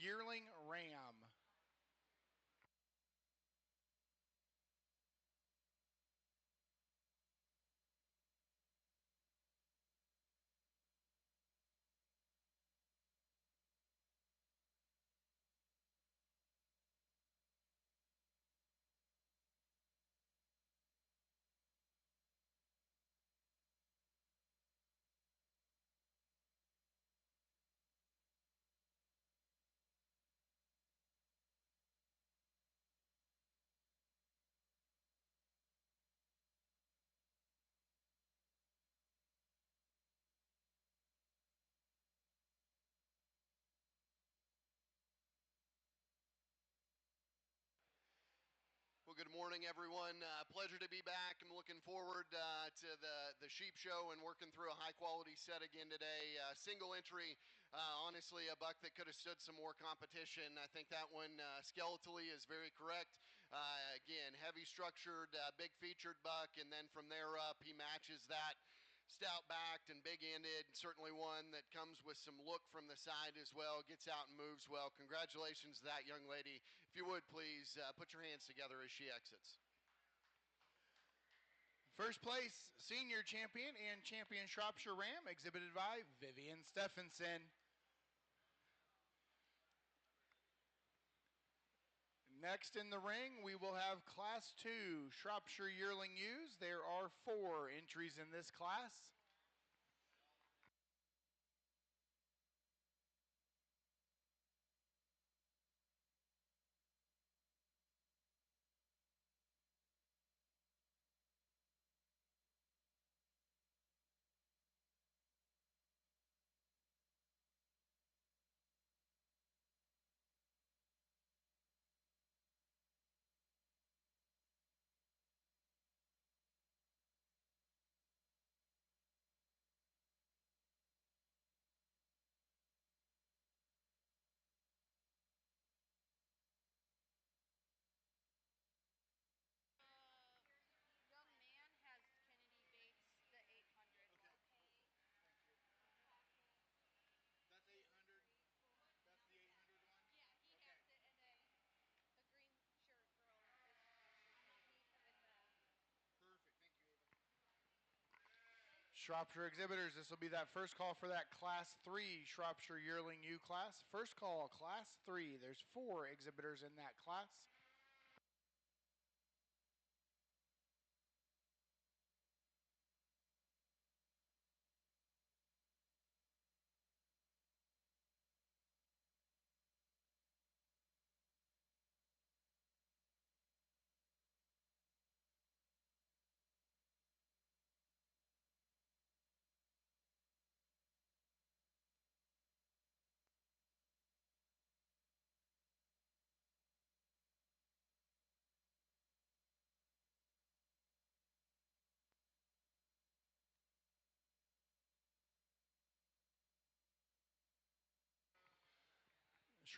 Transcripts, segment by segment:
Yearling Ram. Well, good morning, everyone. Pleasure to be back. I'm looking forward to the sheep show and working through a high-quality set again today. Single entry, honestly, a buck that could have stood some more competition. I think that one skeletally is very correct. Again, heavy structured, big featured buck, and then from there up, he matches that. Stout backed and big ended, certainly one that comes with some look from the side as well, gets out and moves well. Congratulations to that young lady. If you would, please put your hands together as she exits. First place, senior champion and champion Shropshire Ram, exhibited by Vivian Stephenson. Next in the ring, we will have Class 2 Shropshire Yearling Ewes. There are 4 entries in this class. Young man has Kennedy Bates, the 800. Okay. Thank you. That's 800. That's the 800 one? Yeah, he has it, and then the green shirt girl is Kennedy, and then the... Perfect. Thank you, Ava. Shropshire exhibitors, this will be that first call for that Class 3 Shropshire Yearling U class. First call, Class 3. There's 4 exhibitors in that class.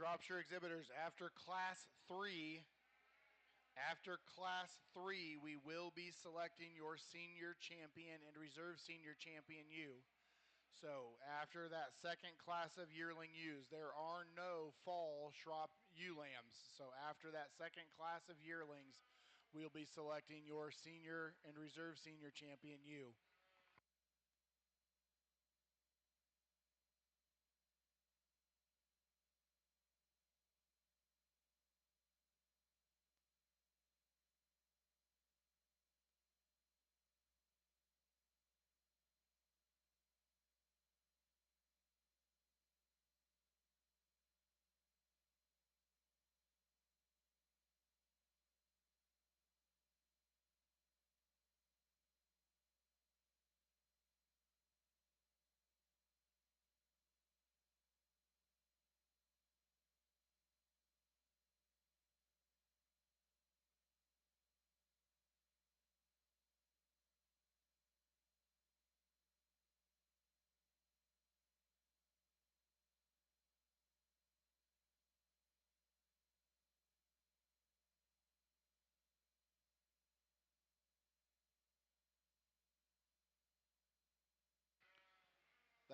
Shropshire exhibitors, after Class 3, we will be selecting your senior champion and reserve senior champion U. So after that second class of yearling ewes, there are no fall Shrop ewe lambs. So after that second class of yearlings, we'll be selecting your senior and reserve senior champion ewe.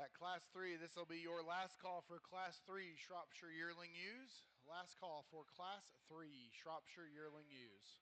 That Class 3, this will be your last call for Class 3 Shropshire Yearling ewes. Last call for Class 3 Shropshire Yearling ewes.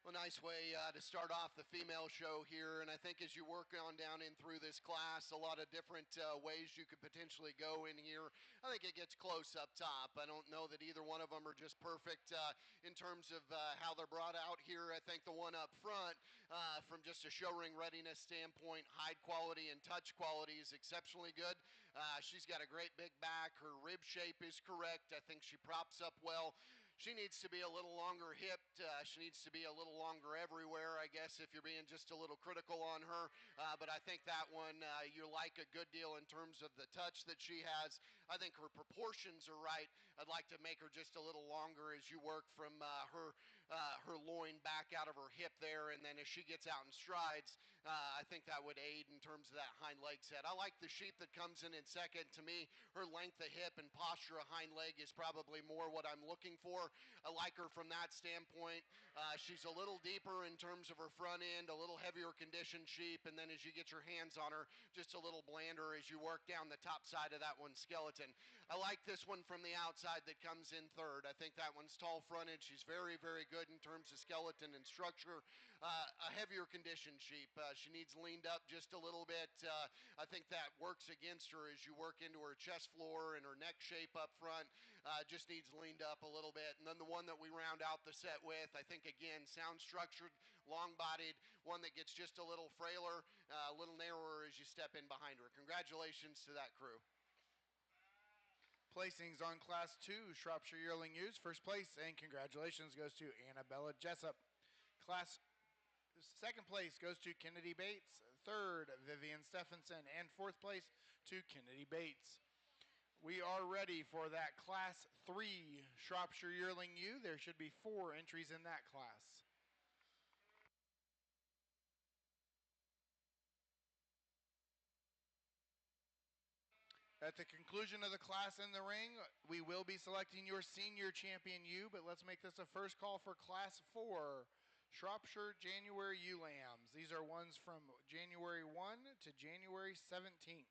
A nice way to start off the female show here, and I think as you work on down in through this class, a lot of different ways you could potentially go in here. I think it gets close up top. I don't know that either one of them are just perfect in terms of how they're brought out here. I think the one up front, from just a show ring readiness standpoint, hide quality and touch quality is exceptionally good. She's got a great big back. Her rib shape is correct. I think she props up well. She needs to be a little longer hipped. She needs to be a little longer everywhere, I guess, if you're being just a little critical on her. But I think that one you like a good deal in terms of the touch that she has. I think her proportions are right. I'd like to make her just a little longer as you work from her loin back out of her hip there, and then as she gets out in strides, I think that would aid in terms of that hind leg set. I like the sheep that comes in second. To me, her length of hip and posture of hind leg is probably more what I'm looking for. I like her from that standpoint. She's a little deeper in terms of her front end, a little heavier conditioned sheep, and then as you get your hands on her, just a little blander as you work down the top side of that one skeleton. I like this one from the outside that comes in third. I think that one's tall fronted. She's very, very good in terms of skeleton and structure. A heavier conditioned sheep. She needs leaned up just a little bit. I think that works against her as you work into her chest floor and her neck shape up front. Just needs leaned up a little bit. And then the one that we round out the set with, I think, again, sound structured, long-bodied, one that gets just a little frailer, a little narrower as you step in behind her. Congratulations to that crew. Placings on Class 2 Shropshire Yearling ewes. First place and congratulations goes to Annabella Jessup. Second place goes to Kennedy Bates. Third, Vivian Stephenson. And fourth place to Kennedy Bates. We are ready for that Class 3 Shropshire Yearling ewe. There should be 4 entries in that class. At the conclusion of the class in the ring, we will be selecting your senior champion ewe, but let's make this a first call for Class 4 Shropshire January ewe lambs. These are ones from January 1 to January 17th.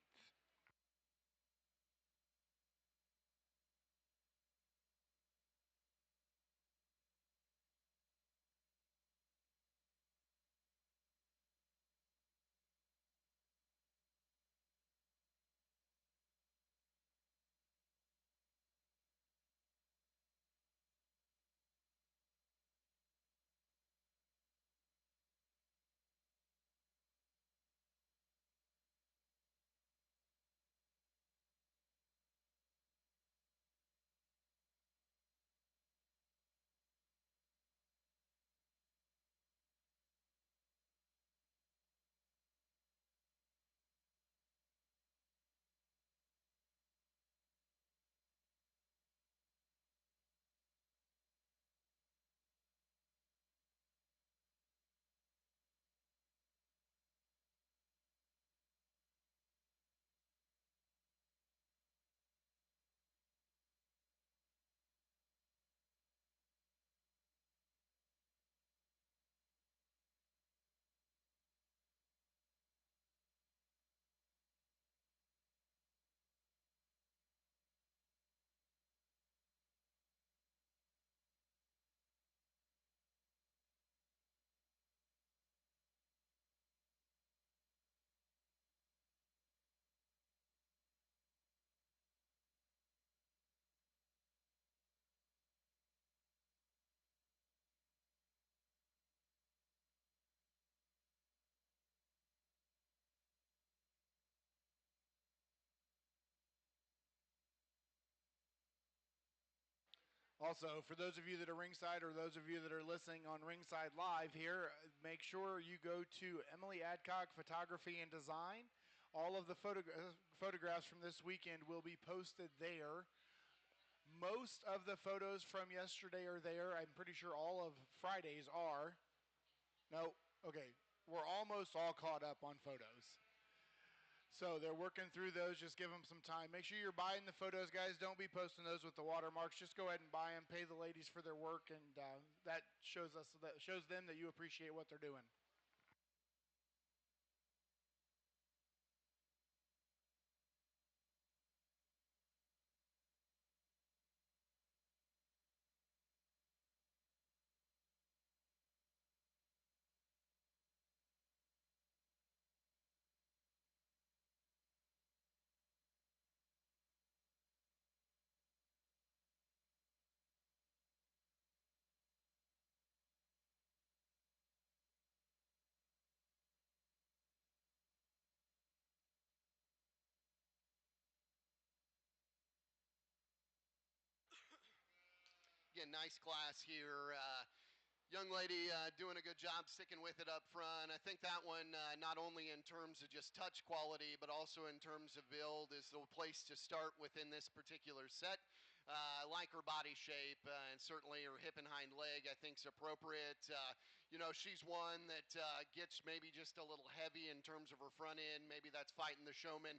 Also, for those of you that are ringside or those of you that are listening on Ringside Live here, make sure you go to Emily Adcock Photography and Design. All of the photographs from this weekend will be posted there. Most of the photos from yesterday are there. I'm pretty sure all of Friday's are. No, okay. We're almost all caught up on photos. So they're working through those. Just give them some time. Make sure you're buying the photos, guys. Don't be posting those with the watermarks. Just go ahead and buy them. Pay the ladies for their work, and that shows them that you appreciate what they're doing. Again, nice class here. Young lady doing a good job sticking with it up front. I think that one, not only in terms of just touch quality, but also in terms of build, is the place to start within this particular set. I like her body shape, and certainly her hip and hind leg I think is appropriate. She's one that gets maybe just a little heavy in terms of her front end. Maybe that's fighting the showman.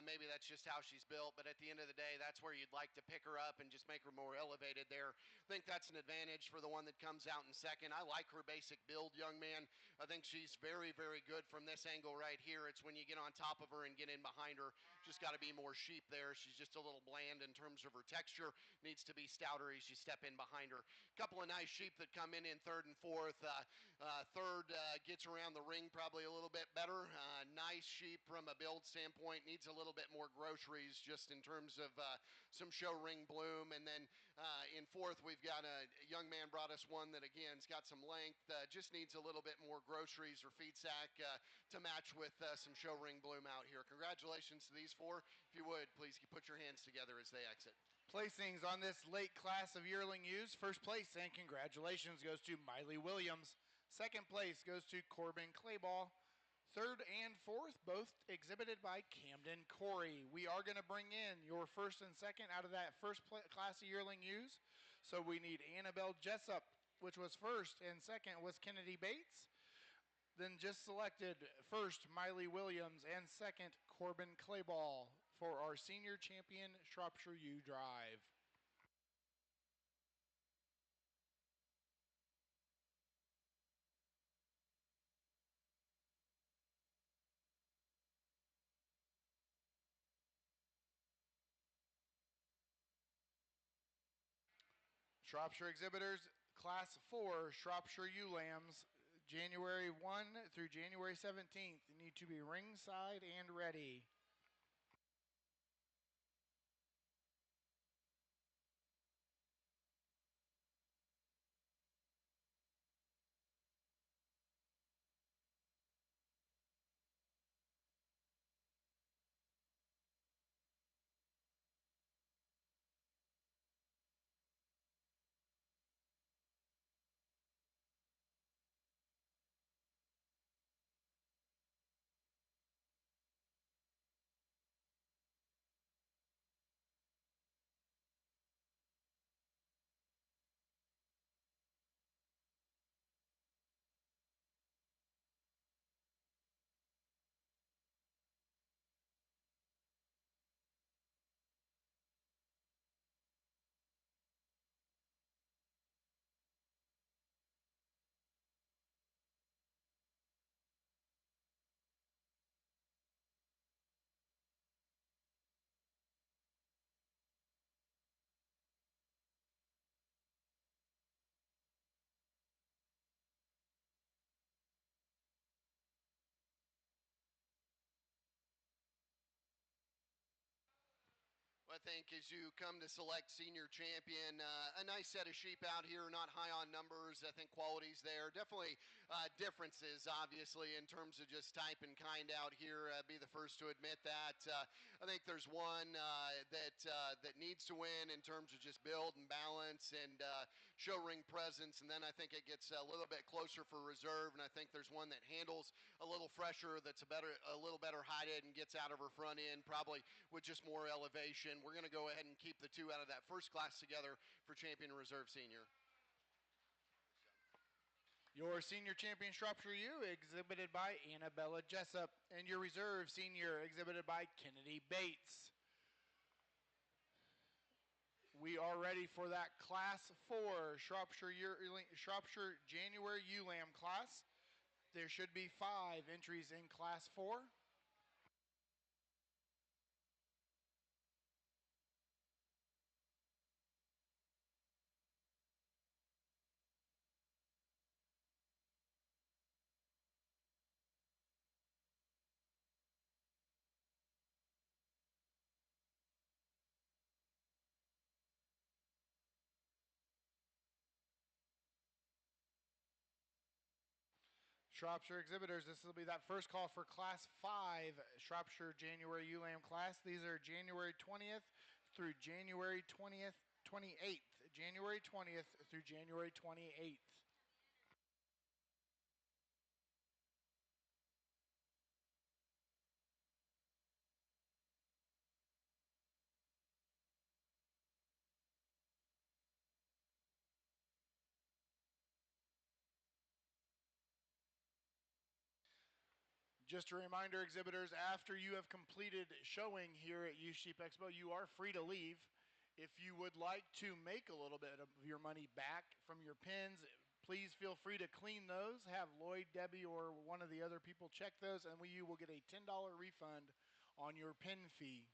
Maybe that's just how she's built. But at the end of the day, that's where you'd like to pick her up and just make her more elevated there. I think that's an advantage for the one that comes out in second. I like her basic build, young man. I think she's very, very good from this angle right here. It's when you get on top of her and get in behind her. Just got to be more sheep there. She's just a little bland in terms of her texture. Needs to be stouter as you step in behind her. Couple of nice sheep that come in third and fourth. Third gets around the ring probably a little bit better. Nice sheep from a build standpoint. Needs a little bit more groceries just in terms of some show ring bloom. And then in fourth, we've got a young man brought us one that, again, has got some length. Just needs a little bit more groceries or feed sack to match with some show ring bloom out here. Congratulations to these four. If you would, please put your hands together as they exit. Placings on this late class of yearling ewes. First place and congratulations goes to Miley Williams. Second place goes to Corbin Clayball. Third and fourth, both exhibited by Camden Corey. We are going to bring in your first and second out of that first class of yearling ewes. So we need Annabelle Jessup, which was first, and second was Kennedy Bates. Then just selected first Miley Williams and second Corbin Clayball for our senior champion Shropshire U Drive. Shropshire exhibitors, Class 4 Shropshire ewe lambs, January 1 through January 17th. You need to be ringside and ready. I think as you come to select senior champion, a nice set of sheep out here, not high on numbers. I think quality's there. Definitely differences, obviously, in terms of just type and kind out here. Be the first to admit that. I think there's one that needs to win in terms of just build and balance and show ring presence, and then I think it gets a little bit closer for reserve, and I think there's one that handles a little fresher, that's a little better heighted and gets out of her front end, probably with just more elevation. We're going to go ahead and keep the two out of that first class together for champion and reserve senior. Your senior champion Shropshire U, exhibited by Annabella Jessup, and your reserve senior, exhibited by Kennedy Bates. We are ready for that Class 4 Shropshire January ULAM class. There should be 5 entries in Class 4. Shropshire exhibitors, this will be that first call for Class 5 Shropshire January ULAM class. These are January 20th through January 28th. January 20th through January 28th. Just a reminder, exhibitors, after you have completed showing here at Sheep Expo, you are free to leave. If you would like to make a little bit of your money back from your pins, please feel free to clean those. Have Lloyd, Debbie, or one of the other people check those, and you will get a $10 refund on your pin fee.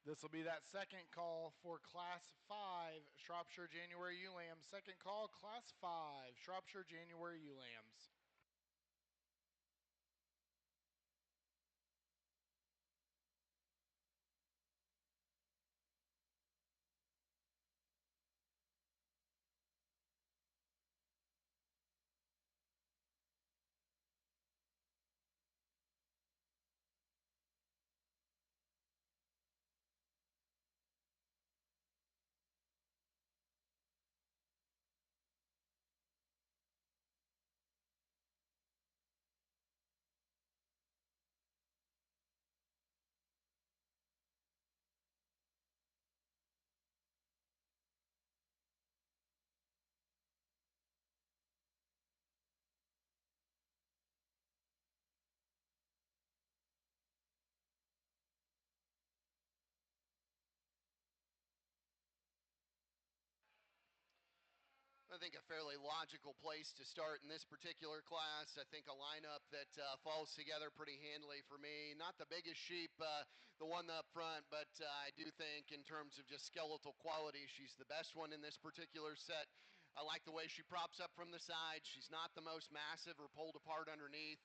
This will be that second call for Class 5 Shropshire January ULAM. Second call, Class 5 Shropshire January ULAMs. I think a fairly logical place to start in this particular class. I think a lineup that falls together pretty handily for me. Not the biggest sheep, the one up front, but I do think in terms of just skeletal quality, she's the best one in this particular set. I like the way she props up from the side. She's not the most massive or pulled apart underneath.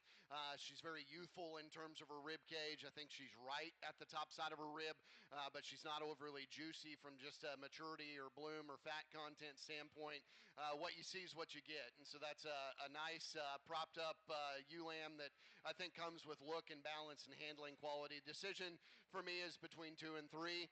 She's very youthful in terms of her rib cage. I think she's right at the top side of her rib, but she's not overly juicy from just a maturity or bloom or fat content standpoint. What you see is what you get, and so that's a nice propped up ewe-lamb that I think comes with look and balance and handling quality. Decision for me is between 2 and 3.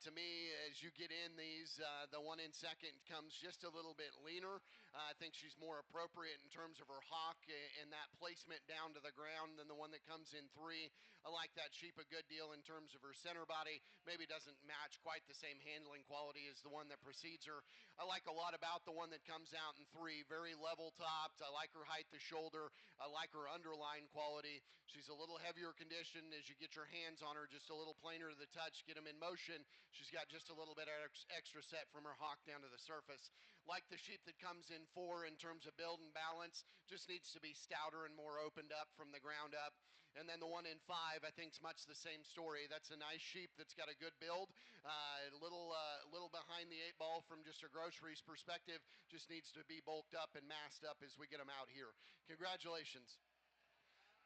To me, as you get in these, the one in second comes just a little bit leaner. I think she's more appropriate in terms of her hock and that placement down to the ground than the one that comes in 3. I like that sheep a good deal in terms of her center body. Maybe doesn't match quite the same handling quality as the one that precedes her. I like a lot about the one that comes out in 3. Very level topped. I like her height to shoulder. I like her underline quality. She's a little heavier conditioned as you get your hands on her, just a little plainer to the touch, get them in motion. She's got just a little bit extra set from her hock down to the surface. Like the sheep that comes in 4 in terms of build and balance, just needs to be stouter and more opened up from the ground up. And then the one in 5, I think, is much the same story. That's a nice sheep that's got a good build, a little behind the 8 ball from just a groceries perspective. Just needs to be bulked up and massed up as we get them out here. Congratulations.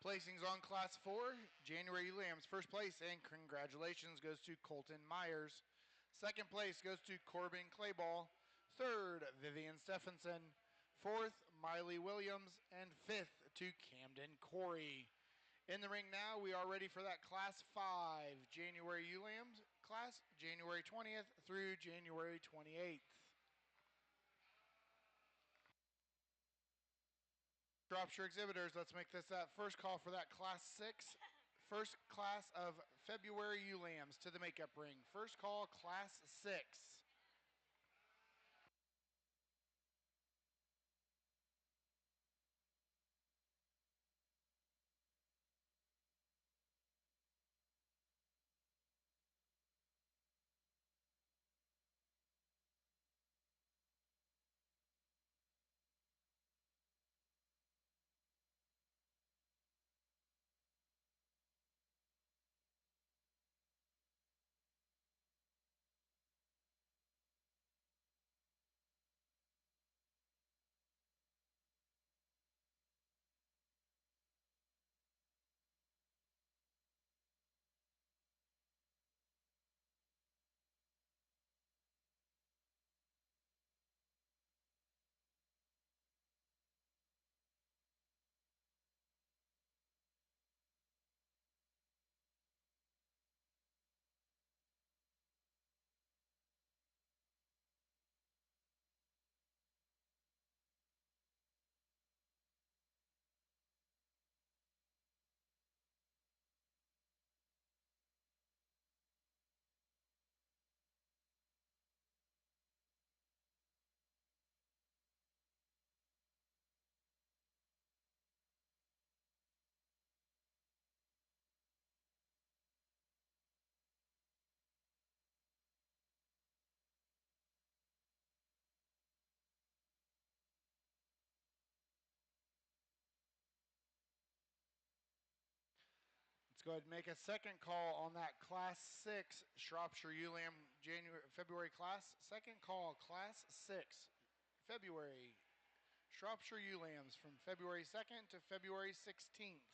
Placings on Class 4, January Lambs. First place, and congratulations, goes to Colton Myers. Second place goes to Corbin Clayball. Third, Vivian Stephenson. Fourth, Miley Williams. And fifth to Camden Corey. In the ring now, we are ready for that Class 5 January Lambs class, January 20th through January 28th. Shropshire exhibitors, let's make this that first call for that Class 6, first class of February ewe lambs to the makeup ring. First call, Class 6. Let's go ahead and make a second call on that Class 6 Shropshire ewe lamb February class. Second call, Class 6, February Shropshire ewe lambs from February 2nd to February 16th.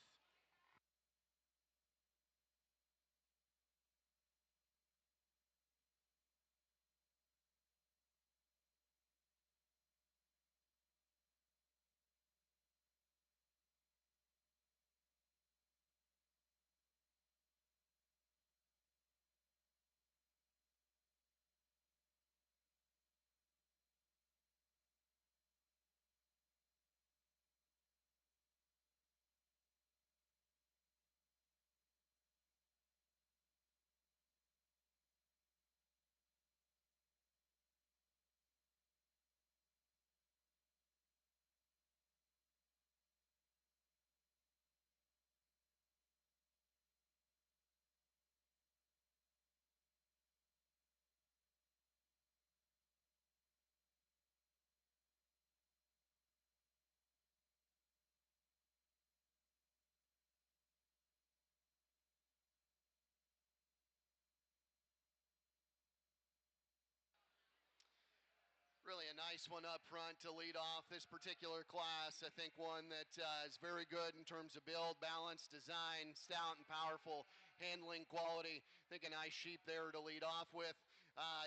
Really a nice one up front to lead off this particular class. I think one that is very good in terms of build, balance, design, stout and powerful, handling quality. I think a nice sheep there to lead off with.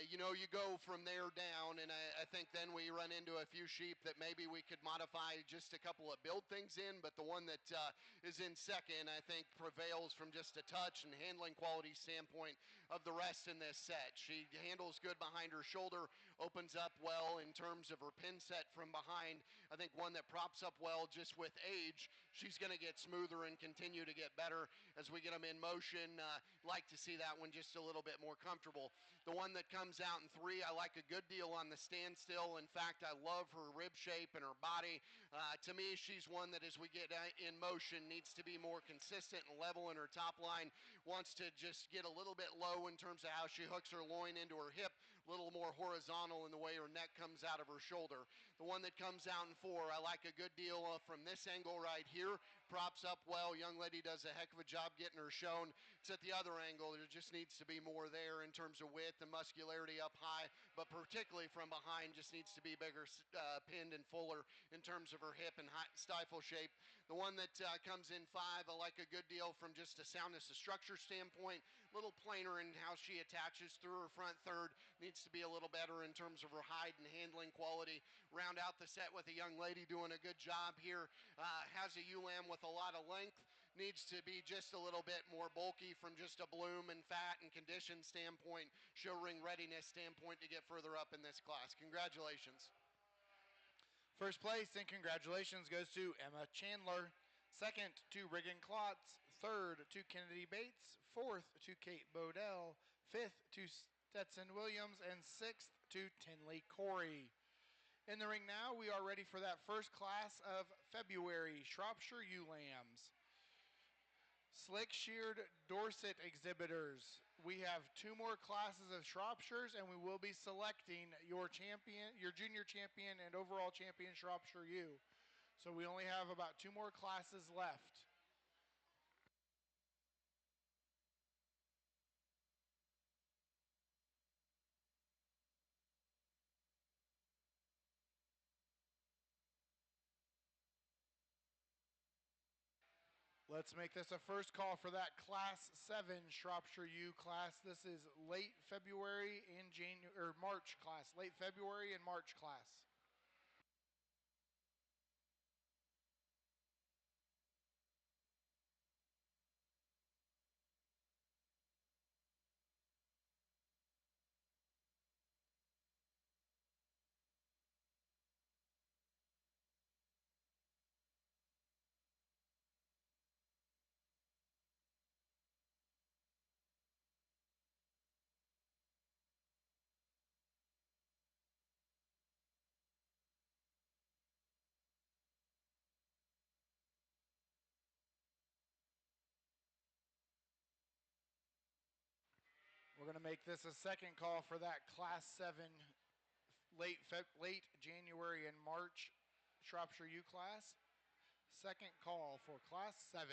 You go from there down, and I think then we run into a few sheep that maybe we could modify just a couple of build things in, but the one that is in second, I think, prevails from just a touch and handling quality standpoint of the rest in this set. She handles good behind her shoulder, opens up well in terms of her pin set from behind. I think one that props up well just with age. She's going to get smoother and continue to get better as we get them in motion. Like to see that one just a little bit more comfortable. The one that comes out in 3, I like a good deal on the standstill. In fact, I love her rib shape and her body. To me, she's one that as we get in motion needs to be more consistent and level in her top line, wants to just get a little bit low in terms of how she hooks her loin into her hip, a little more horizontal in the way her neck comes out of her shoulder. The one that comes out in 4, I like a good deal from this angle right here, props up well. Young lady does a heck of a job getting her shown. It's at the other angle. There just needs to be more there in terms of width and muscularity up high, but particularly from behind just needs to be bigger, pinned and fuller in terms of her hip and stifle shape. The one that comes in 5, I like a good deal from just a soundness of structure standpoint, a little plainer in how she attaches through her front third, needs to be a little better in terms of her hide and handling quality. Round out the set with a young lady doing a good job here, has a ewe-lamb with a lot of length, needs to be just a little bit more bulky from just a bloom and fat and condition standpoint, show ring readiness standpoint to get further up in this class. Congratulations. First place and congratulations goes to Emma Chandler. Second to Regan Klotz. Third to Kennedy Bates. Fourth to Kate Bodell. Fifth to Stetson Williams. And sixth to Tinley Corey. In the ring now, we are ready for that first class of February Shropshire ewe-lambs. Slick sheared Dorset exhibitors. We have 2 more classes of Shropshires, and we will be selecting your champion, your junior champion and overall champion Shropshire ewe. So we only have about 2 more classes left. Let's make this a first call for that Class 7 Shropshire ewe class. This is late February and March class. Late February and March class. We're going to make this a second call for that Class 7 late January and March Shropshire ewe class. Second call for Class 7.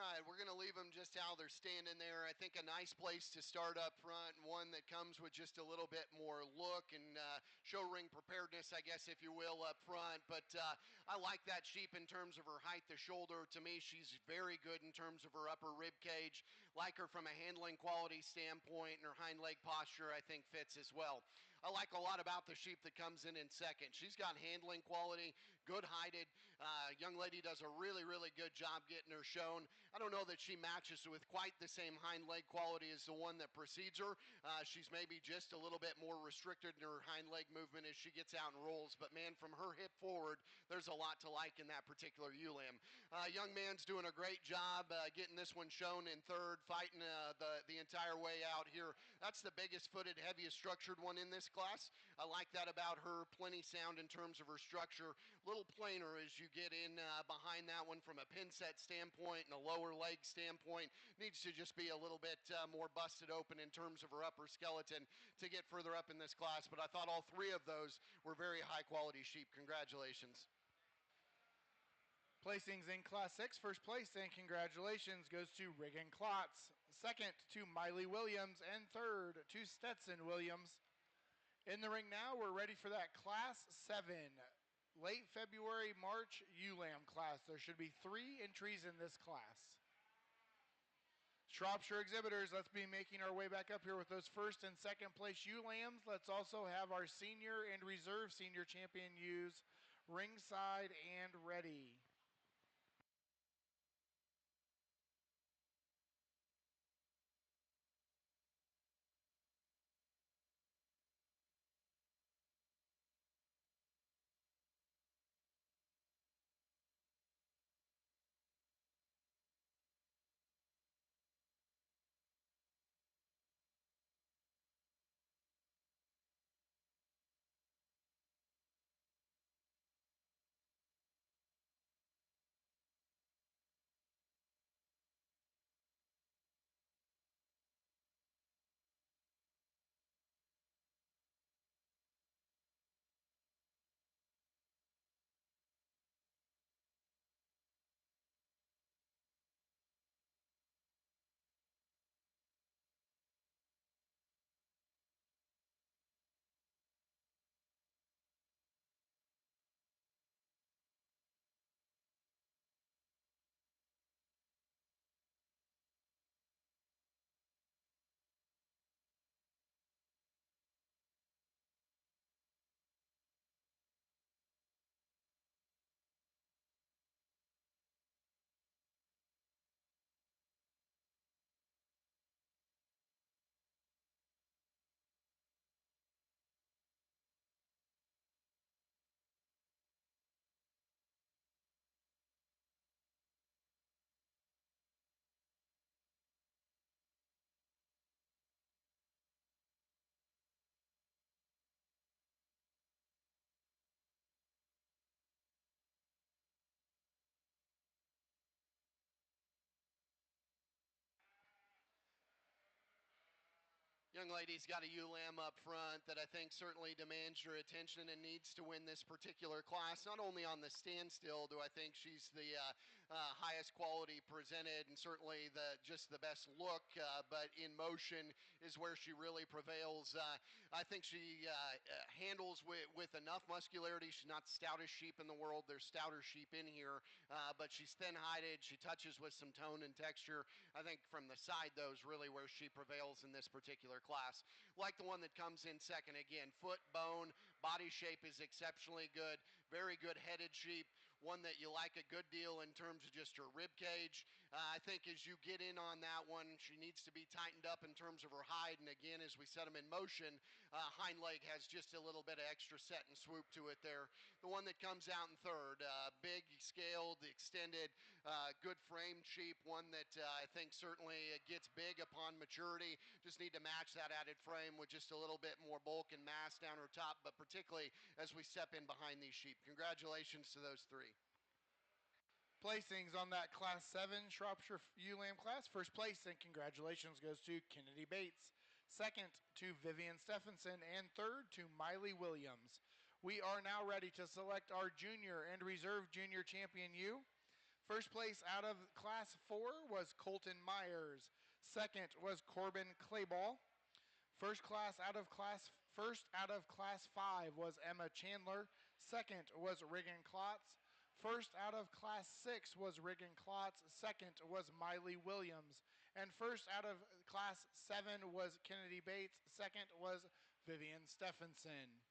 All right, we're going to leave them just how they're standing there. I think a nice place to start up front, and one that comes with just a little bit more look and show ring preparedness, I guess, if you will, up front. But I like that sheep in terms of her height, the shoulder. To me, she's very good in terms of her upper rib cage. Like her from a handling quality standpoint, and her hind leg posture, I think, fits as well. I like a lot about the sheep that comes in second. She's got handling quality, good heighted. Young lady does a really, really good job getting her shown. I don't know that she matches with quite the same hind leg quality as the one that precedes her. She's maybe just a little bit more restricted in her hind leg movement as she gets out and rolls. But, man, from her hip forward, there's a lot to like in that particular ewe lamb. Young man's doing a great job getting this one shown in third. hard, fighting the entire way out here. That's the biggest footed, heaviest structured one in this class. I like that about her. Plenty sound in terms of her structure. Little plainer as you get in behind that one from a pin set standpoint and a lower leg standpoint. Needs to just be a little bit more busted open in terms of her upper skeleton to get further up in this class. But I thought all three of those were very high quality sheep. Congratulations. Placings in Class 6, first place and congratulations goes to Regan Klotz, second to Miley Williams, and third to Stetson Williams. In the ring now, we're ready for that Class 7, late February, March ULAM class. There should be 3 entries in this class. Shropshire exhibitors, let's be making our way back up here with those first and second place ULAMs. Let's also have our senior and reserve senior champion ewes ringside and ready. Young lady's got a ewe lamb up front that I think certainly demands your attention and needs to win this particular class. Not only on the standstill do I think she's the highest quality presented and certainly just the best look, but in motion is where she really prevails. I think she handles with enough muscularity. She's not the stoutest sheep in the world. There's stouter sheep in here, but she's thin-hided. She touches with some tone and texture. I think from the side, though, is really where she prevails in this particular class. Like the one that comes in second. Again, foot, bone, body shape is exceptionally good. Very good headed sheep. One that you like a good deal in terms of just her rib cage. I think as you get in on that one, she needs to be tightened up in terms of her hide. And again, as we set them in motion, hind leg has just a little bit of extra set and swoop to it there. The one that comes out in third, big, scaled, extended, good framed sheep. One that I think certainly gets big upon maturity. Just need to match that added frame with just a little bit more bulk and mass down her top, but particularly as we step in behind these sheep. Congratulations to those three. Placings on that Class 7 Shropshire ewe lamb class. First place and congratulations goes to Kennedy Bates. Second to Vivian Stephenson, and third to Miley Williams. We are now ready to select our junior and reserve junior champion ewe. First place out of Class 4 was Colton Myers. Second was Corbin Clayball. First out of Class 5 was Emma Chandler. Second was Regan Klotz. First out of Class 6 was Regan Klotz. Second was Miley Williams. And first out of Class 7 was Kennedy Bates. Second was Vivian Stephenson.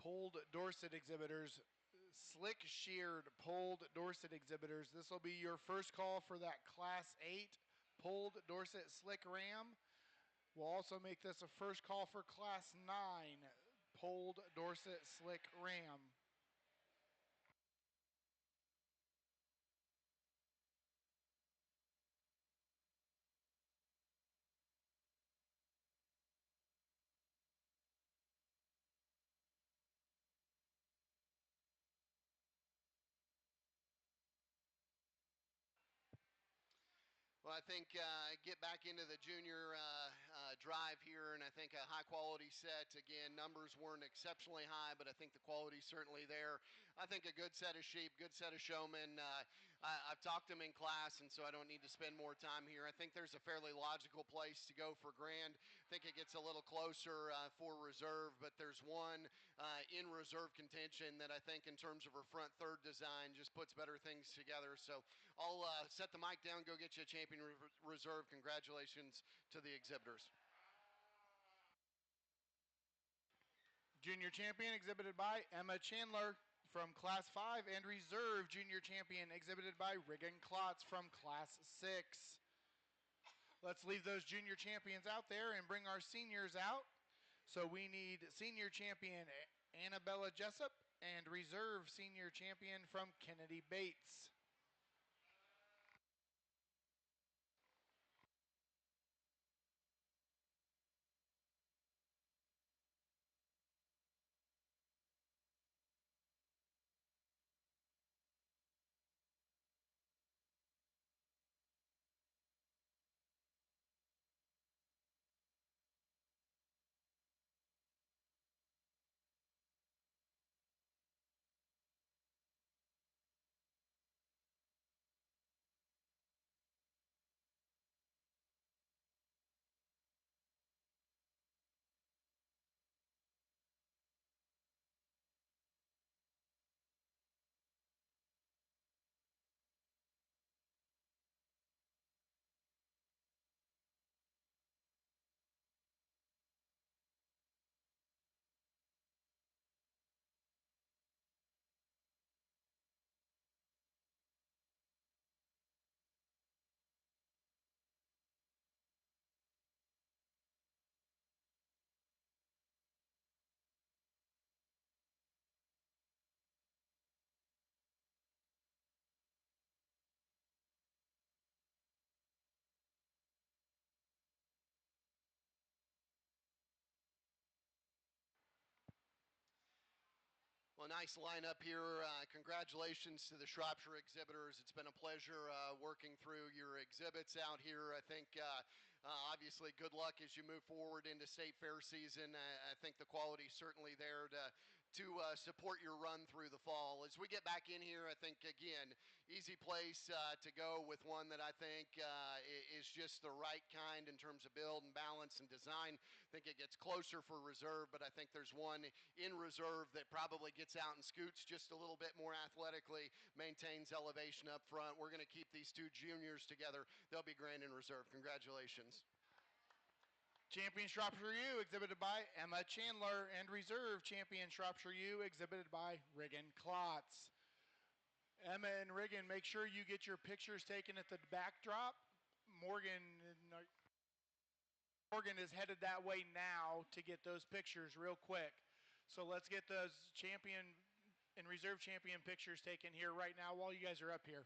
pulled Dorset exhibitors, slick sheared pulled Dorset exhibitors. This will be your first call for that Class 8 pulled Dorset slick ram. We'll also make this a first call for Class 9 pulled Dorset slick ram. Well, I think get back into the junior drive here, and I think a high-quality set. Again, numbers weren't exceptionally high, but I think the quality's certainly there. I think a good set of sheep, good set of showmen. I've talked them in class, and so I don't need to spend more time here. I think there's a fairly logical place to go for Grand. I think it gets a little closer for reserve, but there's one in reserve contention that I think in terms of her front third design just puts better things together. So I'll set the mic down, go get you a champion reserve. Congratulations to the exhibitors. Junior champion exhibited by Emma Chandler from Class 5, and reserve junior champion exhibited by Regan Klotz from Class 6. Let's leave those junior champions out there and bring our seniors out. So we need senior champion Annabella Jessup and reserve senior champion from Kennedy Bates. Well, nice lineup here. Congratulations to the Shropshire exhibitors. It's been a pleasure working through your exhibits out here. I think obviously good luck as you move forward into state fair season. I think the quality's certainly there to support your run through the fall. As we get back in here, I think, again, easy place to go with one that I think is just the right kind in terms of build and balance and design. I think it gets closer for reserve, but I think there's one in reserve that probably gets out and scoots just a little bit more athletically, maintains elevation up front. We're going to keep these two juniors together. They'll be grand in reserve. Congratulations. Champion Shropshire U exhibited by Emma Chandler, and reserve champion Shropshire U exhibited by Regan Klotz. Emma and Regan, make sure you get your pictures taken at the backdrop. Morgan is headed that way now to get those pictures real quick. So let's get those champion and reserve champion pictures taken here right now while you guys are up here.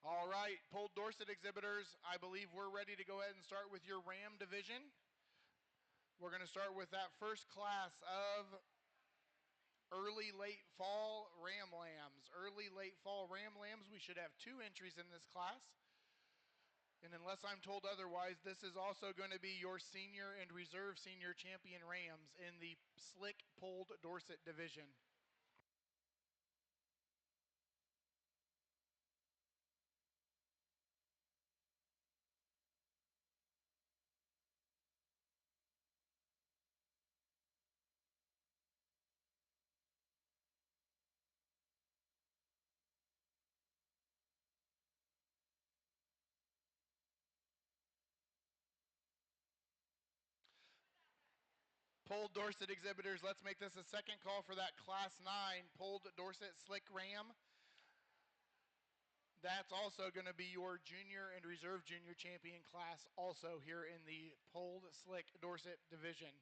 All right, Polled Dorset exhibitors, I believe we're ready to go ahead and start with your Ram division. We're going to start with that first class of early late fall Ram Lambs. Early late fall Ram Lambs, we should have 2 entries in this class. And unless I'm told otherwise, this is also going to be your senior and reserve senior champion Rams in the Slick Polled Dorset division. Polled Dorset exhibitors, let's make this a second call for that Class 9 Polled Dorset Slick Ram. That's also going to be your junior and reserve junior champion class also here in the Polled Slick Dorset division.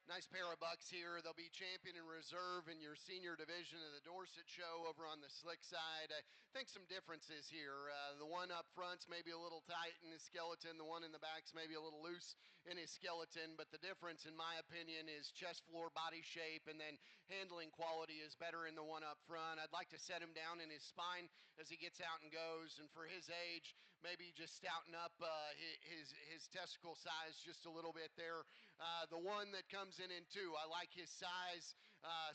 Nice pair of bucks here. They'll be champion and reserve in your senior division of the Dorset show over on the slick side. I think some differences here. The one up front's maybe a little tight in his skeleton. The one in the back's maybe a little loose in his skeleton. But the difference, in my opinion, is chest floor body shape, and then handling quality is better in the one up front. I'd like to set him down in his spine as he gets out and goes. And for his age, maybe just stouten up his testicle size just a little bit there. The one that comes in 2. I like his size.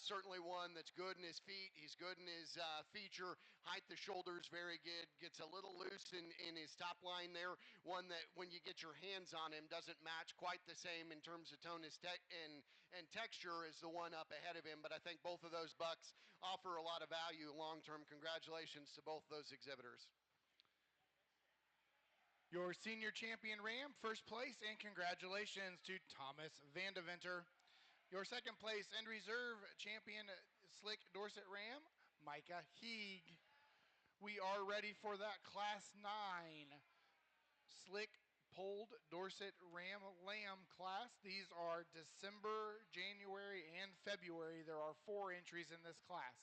Certainly one that's good in his feet. He's good in his feature. Height the shoulders, very good. Gets a little loose in his top line there. One that when you get your hands on him doesn't match quite the same in terms of tone and texture as the one up ahead of him. But I think both of those bucks offer a lot of value long term. Congratulations to both those exhibitors. Your senior champion Ram, first place, and congratulations to Thomas Vandeventer. Your second place and reserve champion Slick Dorset Ram, Micah Heeg. We are ready for that Class 9 Slick Polled Dorset Ram Lamb class. These are December, January, and February. There are 4 entries in this class.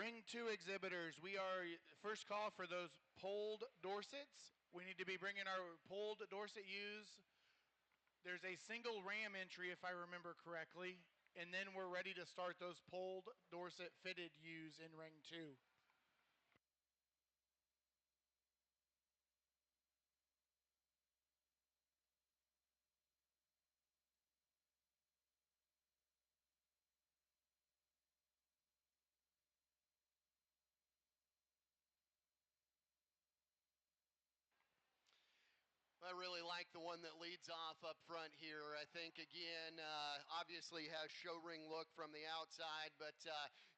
Ring 2 exhibitors, we are first call for those polled Dorsets. We need to be bringing our polled Dorset ewes. There's a single ram entry, if I remember correctly, and then we're ready to start those polled Dorset fitted ewes in ring 2. I really like the one that leads off up front here. I think, again, obviously has show ring look from the outside, but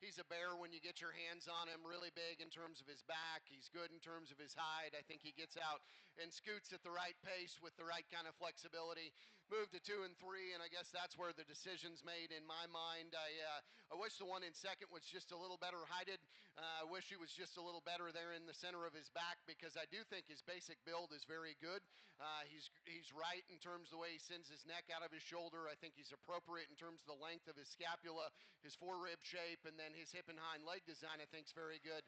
he's a bear when you get your hands on him. Really big in terms of his back. He's good in terms of his hide. I think he gets out and scoots at the right pace with the right kind of flexibility. Moved to 2 and 3, and I guess that's where the decision's made in my mind. I wish the one in second was just a little better hided. I wish he was just a little better there in the center of his back, because I do think his basic build is very good. He's right in terms of the way he sends his neck out of his shoulder. I think he's appropriate in terms of the length of his scapula, his forerib shape, and then his hip and hind leg design I think is very good.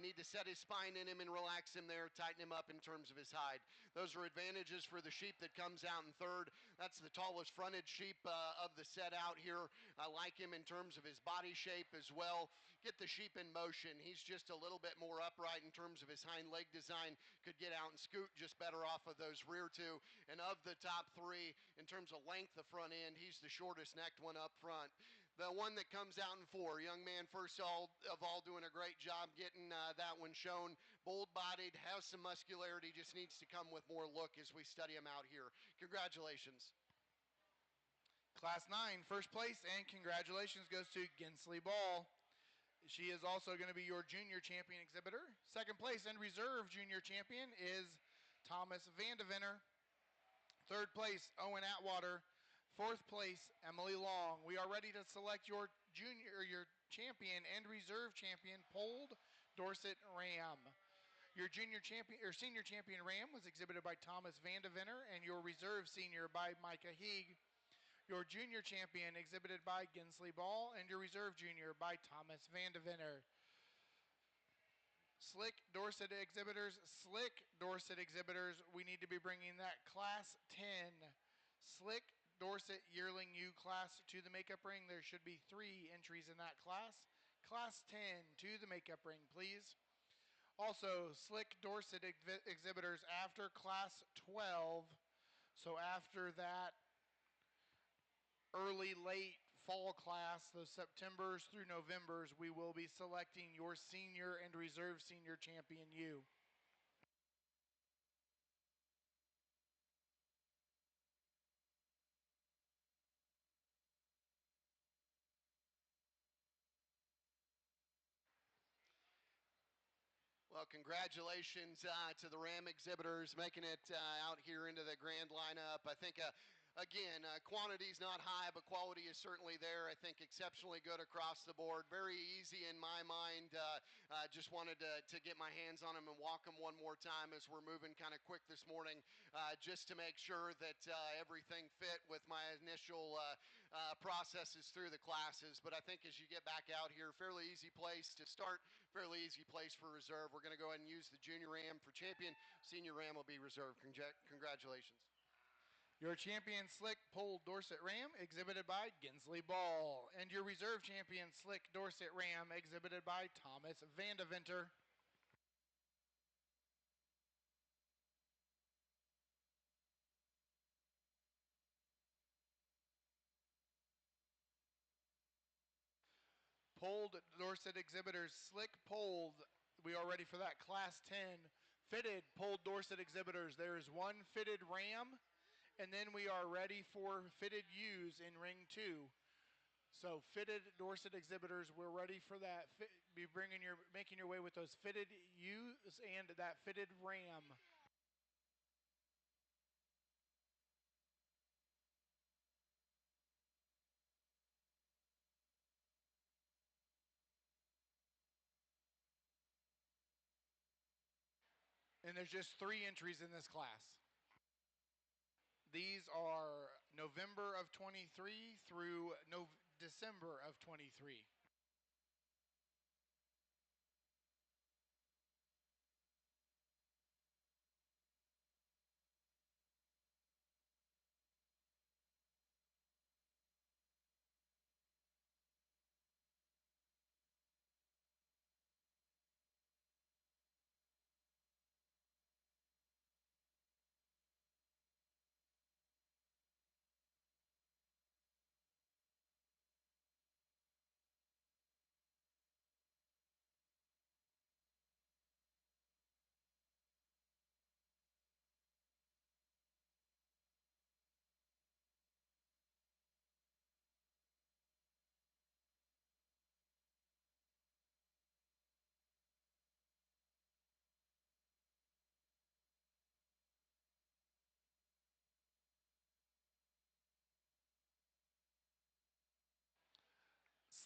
Need to set his spine in him and relax him there, tighten him up in terms of his hide. Those are advantages for the sheep that comes out in third. That's the tallest fronted sheep of the set out here. I like him in terms of his body shape as well. Get the sheep in motion. He's just a little bit more upright in terms of his hind leg design. Could get out and scoot just better off of those rear two. And of the top three, in terms of length of front end, he's the shortest necked one up front. The one that comes out in 4, young man first of all doing a great job getting that one shown. Bold bodied, has some muscularity, just needs to come with more look as we study him out here. Congratulations. Class 9, first place, and congratulations goes to Gensley Ball. She is also going to be your junior champion exhibitor. Second place and reserve junior champion is Thomas Vandeventer. Third place, Owen Atwater. Fourth place, Emily Long. We are ready to select your champion and reserve champion, polled Dorset Ram. Your junior champion or senior champion ram was exhibited by Thomas Vandeventer, and your reserve senior by Micah Heeg. Your junior champion exhibited by Gensley Ball, and your reserve junior by Thomas Vandeventer. Slick Dorset exhibitors, we need to be bringing that Class 10 Slick Dorset Yearling U class to the makeup ring. There should be 3 entries in that class. Class 10 to the makeup ring, please. Also, Slick Dorset exhibitors after Class 12, so after that early, late fall class, those Septembers through Novembers, we will be selecting your senior and reserve senior champion U. Well, congratulations to the Ram exhibitors making it out here into the grand lineup. I think again, quantity is not high, but quality is certainly there. I think exceptionally good across the board. Very easy in my mind. Just wanted to get my hands on them and walk them one more time as we're moving kind of quick this morning, just to make sure that everything fit with my initial processes through the classes. But I think as you get back out here, fairly easy place to start, fairly easy place for reserve. We're going to go ahead and use the junior Ram for champion. Senior Ram will be reserved. Congratulations. Your champion Slick Polled Dorset Ram exhibited by Gensley Ball. And your reserve champion Slick Dorset Ram exhibited by Thomas Vandeventer. Polled Dorset exhibitors Slick Polled. We are ready for that Class 10 fitted Polled Dorset exhibitors. There is 1 fitted Ram, and then we are ready for fitted ewes in ring 2. So fitted Dorset exhibitors, we're ready for that. Be making your way with those fitted ewes and that fitted Ram. And there's just 3 entries in this class. These are November of 23 through December of 23.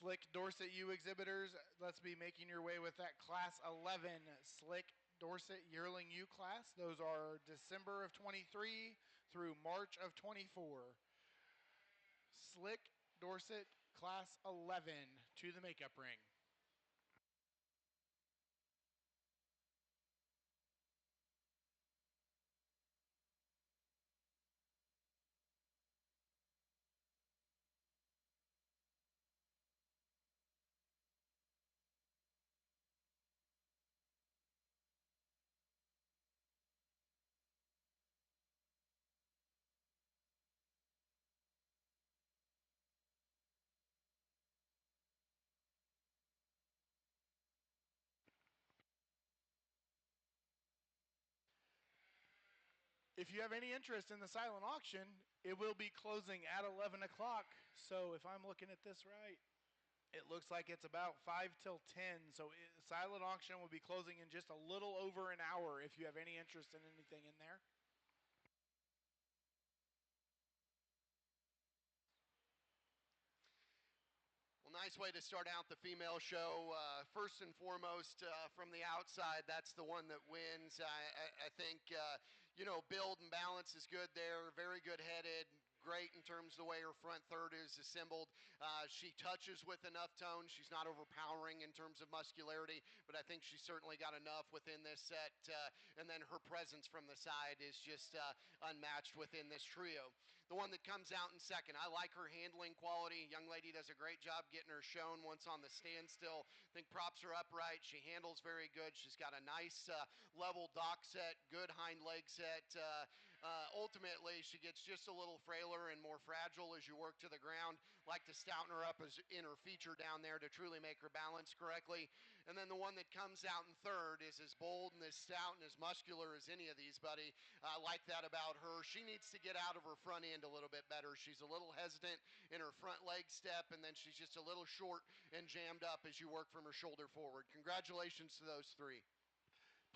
Slick Dorset U exhibitors, let's be making your way with that Class 11 Slick Dorset Yearling U class. Those are December of 23 through March of 24. Slick Dorset Class 11 to the makeup ring. If you have any interest in the silent auction, it will be closing at 11 o'clock. So if I'm looking at this right, it looks like it's about 5 till 10. So silent auction will be closing in just a little over an hour if you have any interest in anything in there. Well, nice way to start out the female show. First and foremost, from the outside, that's the one that wins. I think, build and balance is good there. Very good headed. Great in terms of the way her front third is assembled. She touches with enough tone. She's not overpowering in terms of muscularity, but I think she's certainly got enough within this set. And then her presence from the side is just unmatched within this trio. The one that comes out in second, I like her handling quality. Young lady does a great job getting her shown once on the standstill. I think props are upright. She handles very good. She's got a nice level dock set, good hind leg set. Ultimately, she gets just a little frailer and more fragile as you work to the ground. Like to stouten her up as in her feature down there to truly make her balance correctly. And then the one that comes out in third is as bold and as stout and as muscular as any of these, buddy. I like that about her. She needs to get out of her front end a little bit better. She's a little hesitant in her front leg step, and then she's just a little short and jammed up as you work from her shoulder forward. Congratulations to those three.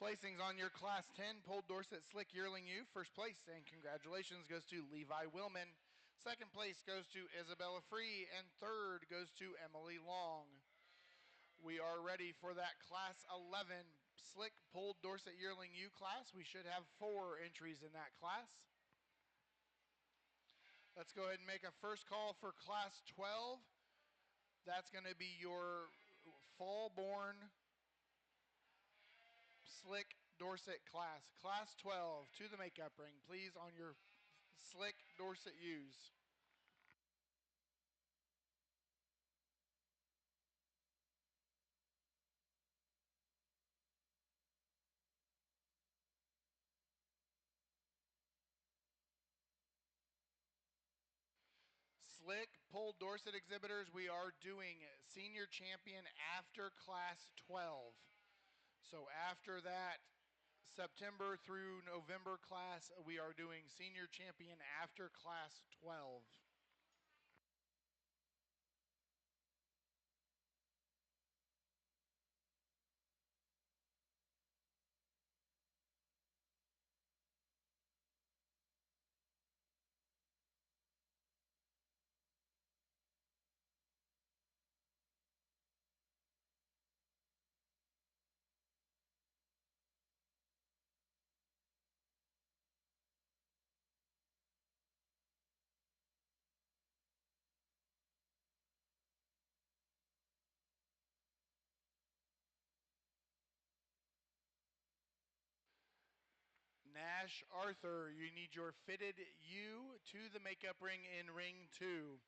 Placings on your Class 10 Polled Dorset Slick Yearling U. First place, and congratulations, goes to Levi Willman. Second place goes to Isabella Free, and third goes to Emily Long. We are ready for that Class 11 Slick Polled Dorset Yearling U class. We should have 4 entries in that class. Let's go ahead and make a first call for Class 12. That's going to be your fall-born Slick Dorset class. Class 12 to the makeup ring, please, on your Slick Dorset U's. Slick Polled Dorset exhibitors, we are doing senior champion after Class 12. So after that September through November class, we are doing senior champion after Class 12. Nash Arthur, you need your fitted U to the makeup ring in ring 2.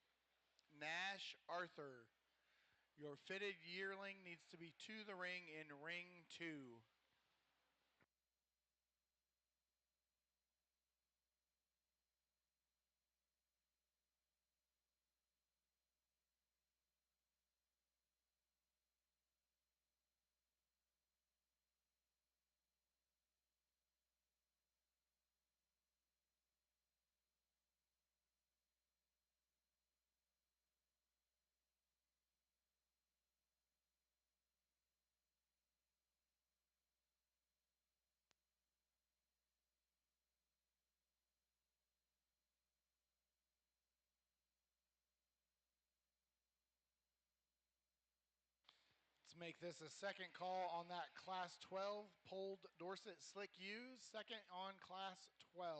Nash Arthur, your fitted yearling needs to be to the ring in ring 2. Let's make this a second call on that Class 12 Pulled Dorset Slick Use. Second on Class 12.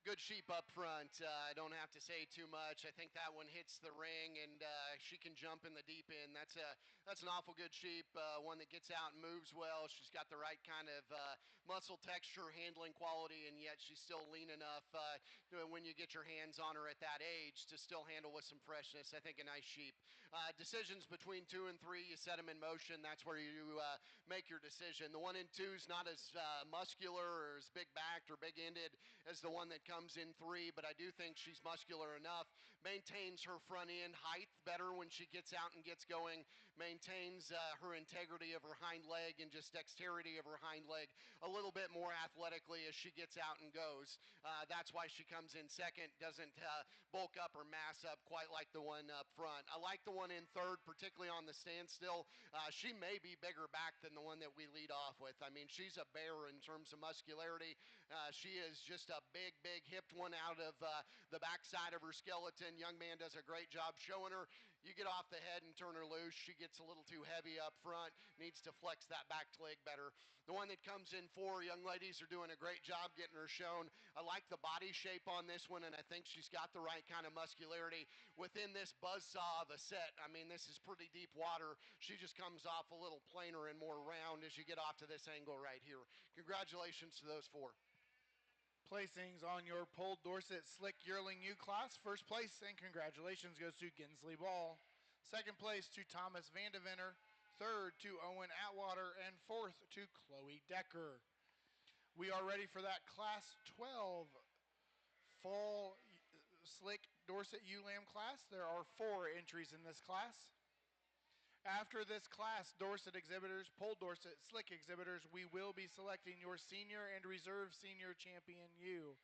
Good sheep up front. I don't have to say too much. I think that one hits the ring, and she can jump in the deep end. That's an awful good sheep. One that gets out and moves well. She's got the right kind of muscle texture, handling quality, and yet she's still lean enough when you get your hands on her at that age to still handle with some freshness. I think a nice sheep. Decisions between 2 and 3, you set them in motion. That's where you make your decision. The 1 and 2 is not as muscular or as big backed or big ended as the one that comes in 3, but I do think she's muscular enough, maintains her front end height better when she gets out and gets going, maintains her integrity of her hind leg and just dexterity of her hind leg a little bit more athletically as she gets out and goes. That's why she comes in second, doesn't bulk up or mass up quite like the one up front. I like the one in third, particularly on the standstill. She may be bigger back than the one that we lead off with. I mean, she's a bear in terms of muscularity. She is just a big hipped one out of the backside of her skeleton. Young man does a great job showing her. You get off the head and turn her loose. She gets a little too heavy up front, needs to flex that back leg better. The one that comes in 4, young ladies are doing a great job getting her shown. I like the body shape on this one, and I think she's got the right kind of muscularity within this buzzsaw of a set. I mean, this is pretty deep water. She just comes off a little plainer and more round as you get off to this angle right here. Congratulations to those 4. Placings on your Pulled Dorset Slick Yearling U class. First place and congratulations goes to Gensley Ball. Second place to Thomas Vandeventer. Third to Owen Atwater. And fourth to Chloe Decker. We are ready for that Class 12 Fall Slick Dorset Ewe-Lamb class. There are 4 entries in this class. After this class, Dorset exhibitors, Pulled Dorset Slick exhibitors, we will be selecting your senior and reserve senior champion ewe.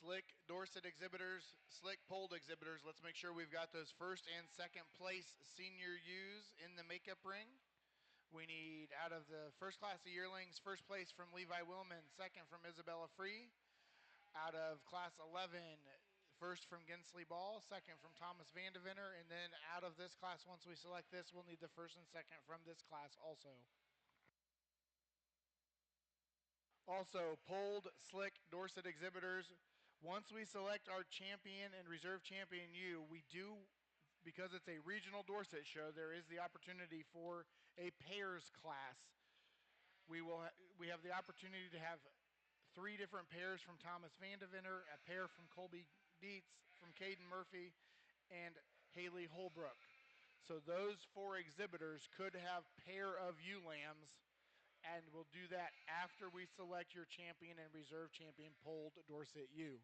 Slick Dorset exhibitors, Slick Pulled exhibitors. Let's make sure we've got those first and second place senior ewes in the makeup ring. We need, out of the first class of yearlings, first place from Levi Willman, second from Isabella Free. Out of class 11, first from Gensley Ball, second from Thomas Vandeventer, and then out of this class, once we select this, we'll need the first and second from this class also. Also, Pulled Slick Dorset exhibitors. Once we select our champion and reserve champion ewe, we do because it's a regional Dorset show, there is the opportunity for a pairs class. We have the opportunity to have 3 different pairs from Thomas Vandeventer, a pair from Colby Dietz, from Caden Murphy, and Haley Holbrook. So those 4 exhibitors could have pair of ewe lambs, and we'll do that after we select your champion and reserve champion polled Dorset ewe.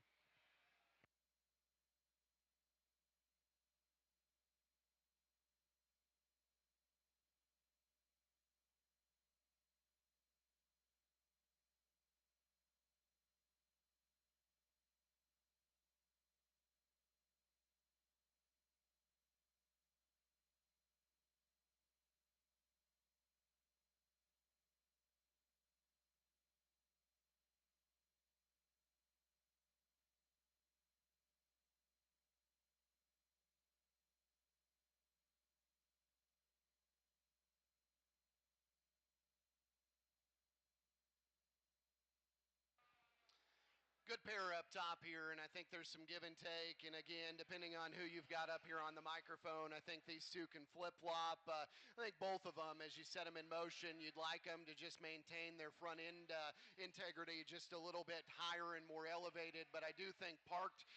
Good pair up top here, and I think there's some give and take. And again, depending on who you've got up here on the microphone, I think these two can flip-flop. I think both of them, as you set them in motion, you'd like them to just maintain their front end integrity just a little bit higher and more elevated. But I do think parked,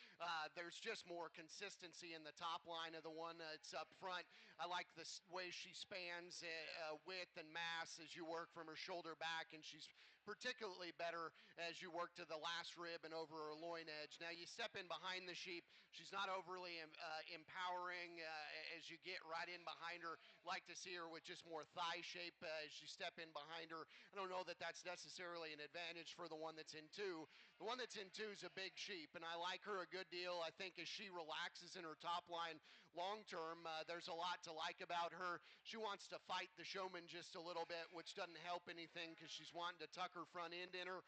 there's just more consistency in the top line of the one that's up front. I like the way she spans width and mass as you work from her shoulder back, and she's particularly better as you work to the last rib and over her loin edge. Now you step in behind the sheep. She's not overly empowering as you get right in behind her. Like to see her with just more thigh shape as you step in behind her. I don't know that that's necessarily an advantage for the one that's in 2. The one that's in 2 is a big sheep, and I like her a good deal. I think as she relaxes in her top line long term, there's a lot to like about her. She wants to fight the showman just a little bit, which doesn't help anything because she's wanting to tuck her front end in her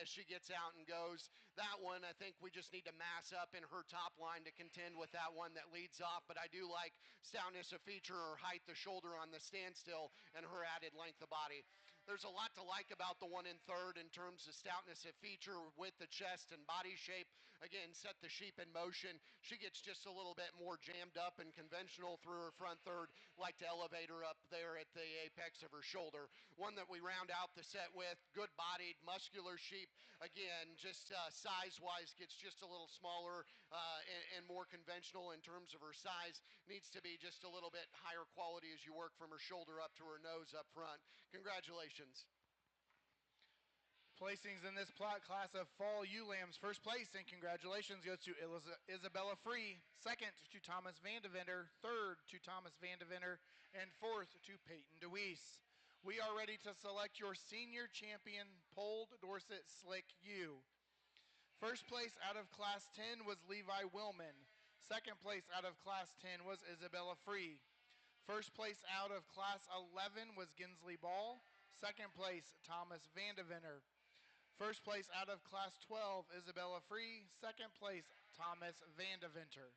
as she gets out and goes. That one, I think we just need to mass up in her top line to contend with that one that leads off, but I do like stoutness of feature or height of shoulder on the standstill and her added length of body. There's a lot to like about the one in 3rd in terms of stoutness of feature with the chest and body shape. Again, set the sheep in motion. She gets just a little bit more jammed up and conventional through her front 3rd. Like to elevate her up there at the apex of her shoulder. One that we round out the set with, good-bodied, muscular sheep. Again, just size-wise gets just a little smaller and more conventional in terms of her size. Needs to be just a little bit higher quality as you work from her shoulder up to her nose up front. Congratulations. Placings in this plot class of fall ewe lambs. First place and congratulations goes to Isabella Free. Second to Thomas Vandeventer. Third to Thomas Vandeventer. And fourth to Peyton DeWeese. We are ready to select your senior champion polled Dorset Slick ewe. First place out of Class 10 was Levi Willman. Second place out of Class 10 was Isabella Free. First place out of Class 11 was Ginsley Ball. Second place, Thomas Vandeventer. First place out of Class 12, Isabella Free. Second place, Thomas Vandeventer.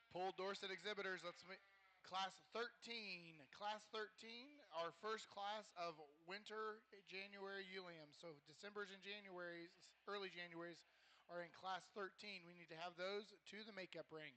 Polled Dorset exhibitors, let's make Class 13. Class 13, our first class of winter January ewe lambs. So December's and January's, early January's are in Class 13. We need to have those to the makeup ring.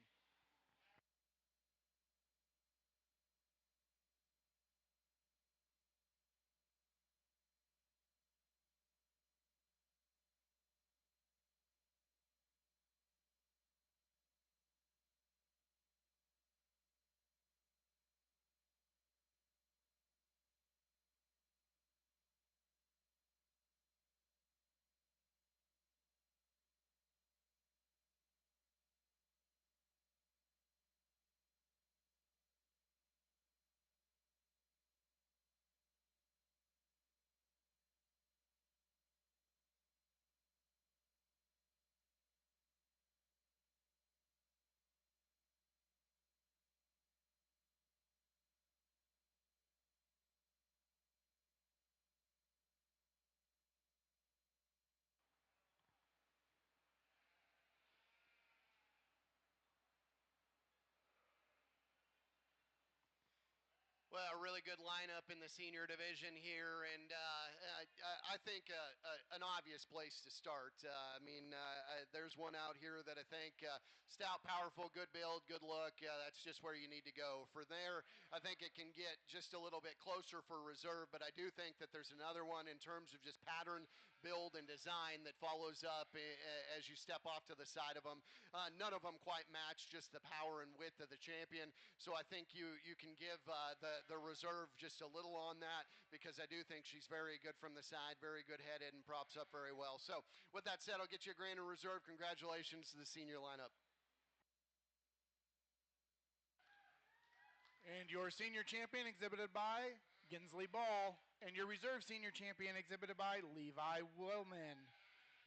Well, a really good lineup in the senior division here, and I think an obvious place to start. There's one out here that I think stout, powerful, good build, good look. That's just where you need to go. For there, I think it can get just a little bit closer for reserve, but I do think that there's another one in terms of just pattern, build, and design that follows up as you step off to the side of them. None of them quite match just the power and width of the champion, so I think you can give the reserve just a little on that, because I do think she's very good from the side, very good headed, and props up very well. So with that said, I'll get you a grand in reserve. Congratulations to the senior lineup. And your senior champion exhibited by Ginsley Ball. And your reserve senior champion exhibited by Levi Willman.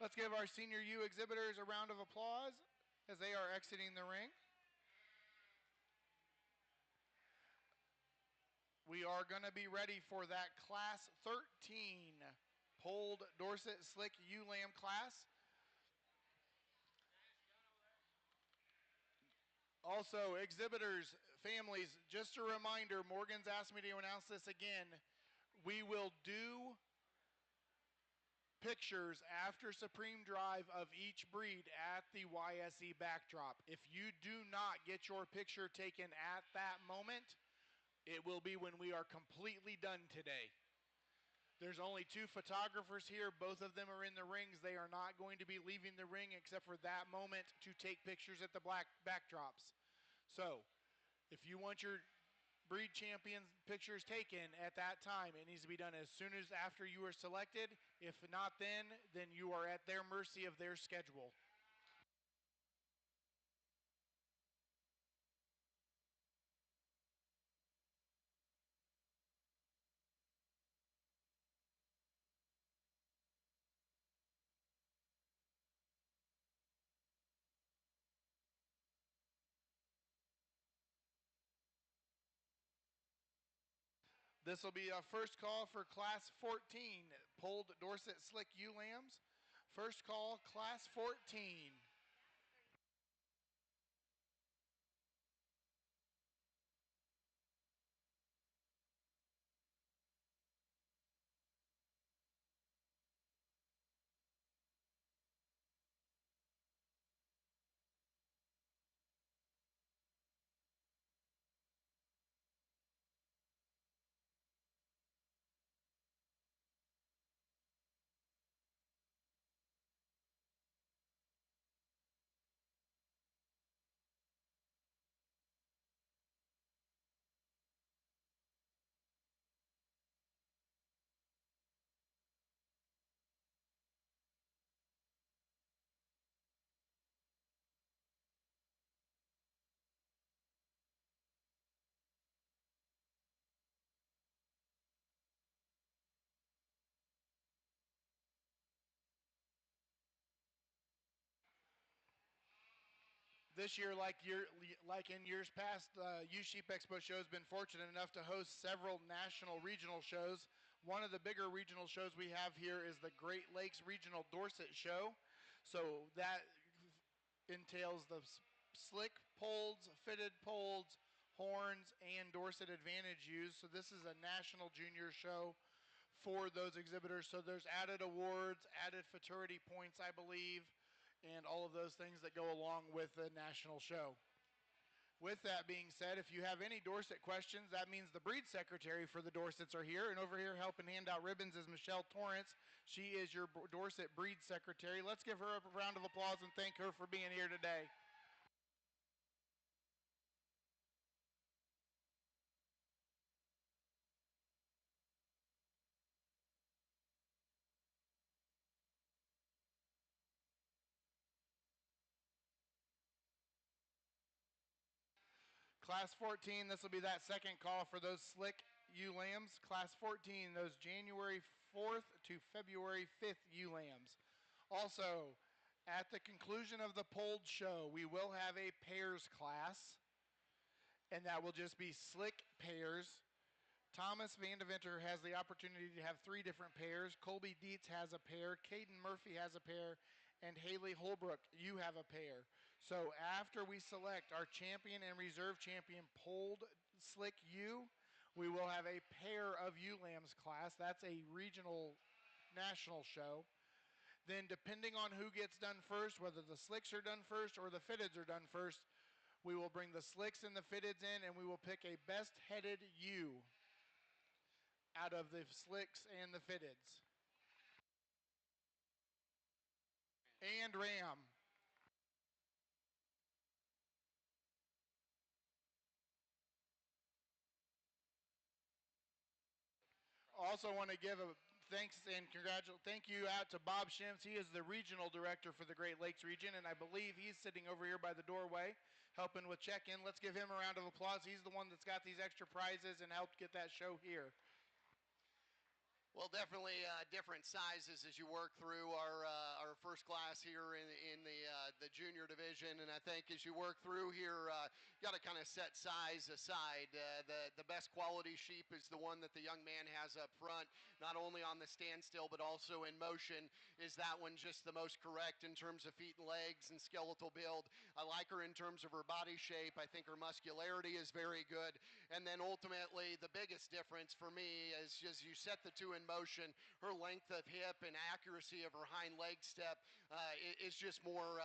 Let's give our senior U exhibitors a round of applause as they are exiting the ring. We are going to be ready for that Class 13 Polled Dorset Slick Ewe-Lamb class. Also, exhibitors, families, just a reminder, Morgan's asked me to announce this again. We will do pictures after Supreme Drive of each breed at the YSE backdrop. If you do not get your picture taken at that moment, it will be when we are completely done today. There's only 2 photographers here. Both of them are in the rings. They are not going to be leaving the ring except for that moment to take pictures at the black backdrops. So, if you want your breed champions pictures taken at that time, it needs to be done as soon as after you are selected. If not then you are at their mercy of their schedule. This will be a first call for Class 14, Polled Dorset Slick Ewe-Lambs. First call, Class 14. This year, like in years past, U Sheep Expo show has been fortunate enough to host several national regional shows. One of the bigger regional shows we have here is the Great Lakes Regional Dorset Show. So that entails the slick polls, fitted polls, horns, and Dorset Advantage ewes. So this is a national junior show for those exhibitors. So there's added awards, added futurity points, I believe, and all of those things that go along with the national show. With that being said, if you have any Dorset questions, that means the breed secretary for the Dorsets are here. And over here helping hand out ribbons is Michelle Torrance. She is your Dorset breed secretary. Let's give her a round of applause and thank her for being here today. Class 14, this will be that second call for those slick ewe-lambs. Class 14, those January 4th to February 5th ewe-lambs. Also, at the conclusion of the polled show, we will have a pairs class, and that will just be slick pairs. Thomas Vandeventer has the opportunity to have 3 different pairs. Colby Dietz has a pair. Caden Murphy has a pair. And Haley Holbrook, you have a pair. So after we select our champion and reserve champion polled slick ewe, We will have a pair of ewe lambs class. That's a regional national show. Then depending on who gets done first, whether the slicks are done first or the fitteds are done first, we will bring the slicks and the fitteds in, and we will pick a best-headed ewe out of the slicks and the fitteds. And ram. Also want to give a thanks and thank you out to Bob Shims. He is the regional director for the Great Lakes region, and I believe he's sitting over here by the doorway helping with check-in. Let's give him a round of applause. He's the one that's got these extra prizes and helped get that show here. Well, definitely different sizes as you work through our first class here in the junior division, and I think as you work through here, you got to kind of set size aside. The best quality sheep is the one that the young man has up front, not only on the standstill but also in motion. Is that one just the most correct in terms of feet and legs and skeletal build? I like her in terms of her body shape. I think her muscularity is very good, and then ultimately the biggest difference for me is as you set the two in motion, her length of hip and accuracy of her hind leg step is just more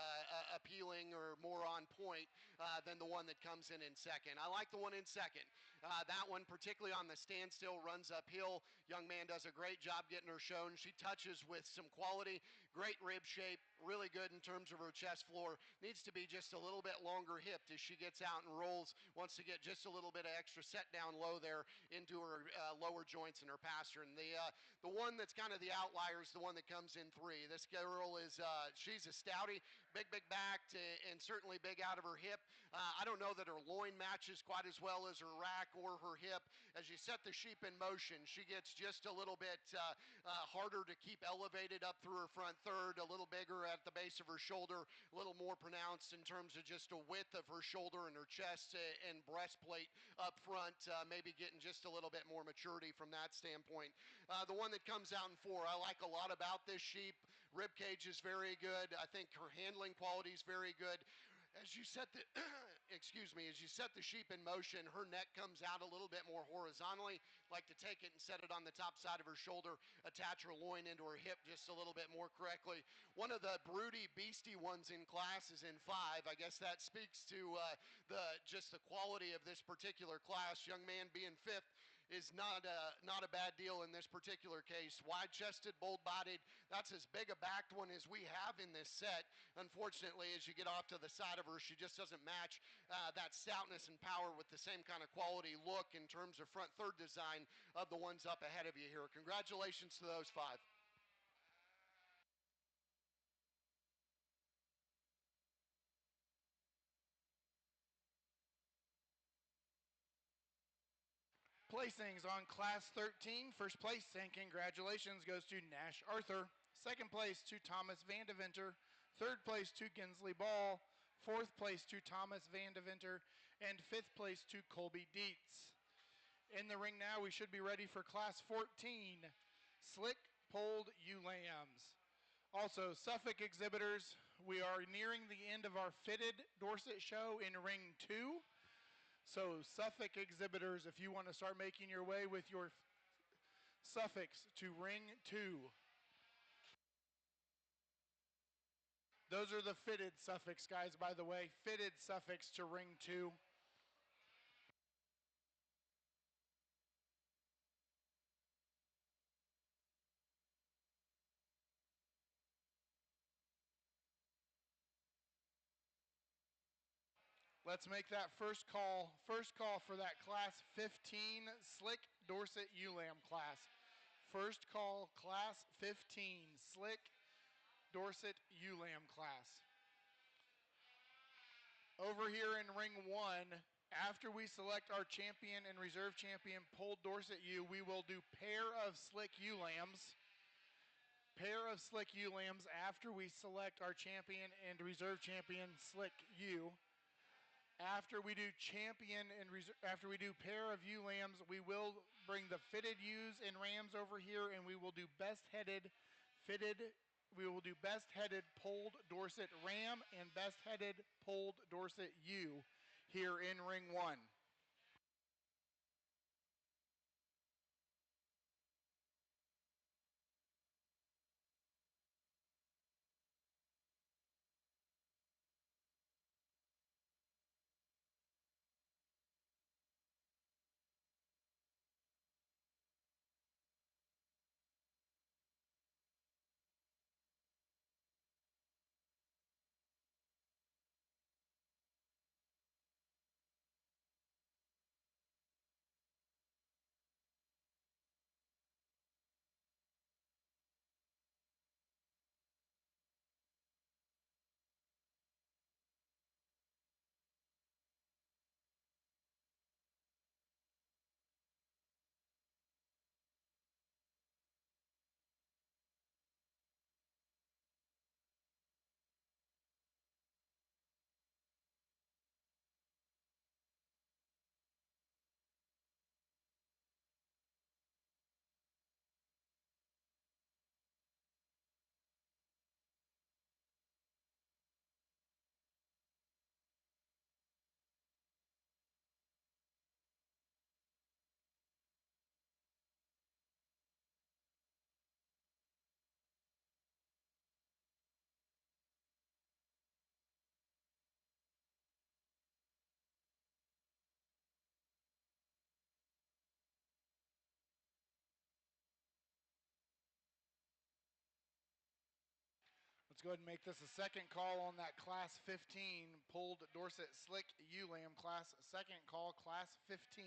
appealing or more on point than the one that comes in second. I like the one in second. That one, particularly on the standstill, runs uphill. Young man does a great job getting her shown. She touches with some quality, great rib shape, really good in terms of her chest floor. Needs to be just a little bit longer hipped as she gets out and rolls. Wants to get just a little bit of extra set down low there into her lower joints in her pastern. The one that's kind of the outlier is the one that comes in three. This girl is, she's a stoutie, big backed, and certainly big out of her hip. I don't know that her loin matches quite as well as her rack or her hip. As you set the sheep in motion, she gets just a little bit harder to keep elevated up through her front third, a little bigger at the base of her shoulder, a little more pronounced in terms of just a width of her shoulder and her chest and breastplate up front, maybe getting just a little bit more maturity from that standpoint. The one that comes out in four, I like a lot about this sheep. Rib cage is very good. I think her handling quality is very good. As you set the, as you set the sheep in motion, her neck comes out a little bit more horizontally. Like to take it and set it on the top side of her shoulder, attach her loin into her hip just a little bit more correctly. One of the broody, beastie ones in class is in five. I guess that speaks to the quality of this particular class. Young man being fifth is not a bad deal in this particular case. Wide-chested, bold-bodied. That's as big a backed one as we have in this set. Unfortunately, as you get off to the side of her, she just doesn't match that stoutness and power with the same kind of quality look in terms of front third design of the ones up ahead of you here. Congratulations to those five. Placings on Class 13. First place and congratulations goes to Nash Arthur. Second place to Thomas Vandeventer. Third place to Gensley Ball. Fourth place to Thomas Vandeventer. And fifth place to Colby Dietz. In the ring now, we should be ready for Class 14. Slick Polled Ewe Lambs. Also, Suffolk exhibitors, we are nearing the end of our fitted Dorset show in ring 2. So Suffolk exhibitors, if you want to start making your way with your Suffolks to ring 2. Those are the fitted Suffolks, guys, by the way. Fitted Suffolks to ring 2. Let's make that first call. First call for that Class 15 Slick Dorset Ewe Lamb class. First call, Class 15 Slick Dorset Ewe Lamb class. Over here in ring 1, after we select our champion and reserve champion Polled Dorset Ewe, we will do pair of Slick Ewe Lambs. Pair of Slick Ewe Lambs after we select our champion and reserve champion Slick Ewe. After we do champion and after we do pair of ewe lambs, we will bring the fitted ewes and rams over here, and we will do best-headed fitted. We will do best-headed Polled Dorset ram and best-headed Polled Dorset ewe here in ring 1. Let's go ahead and make this a second call on that Class 15 pulled Dorset Slick ewe lamb class. Second call, Class 15.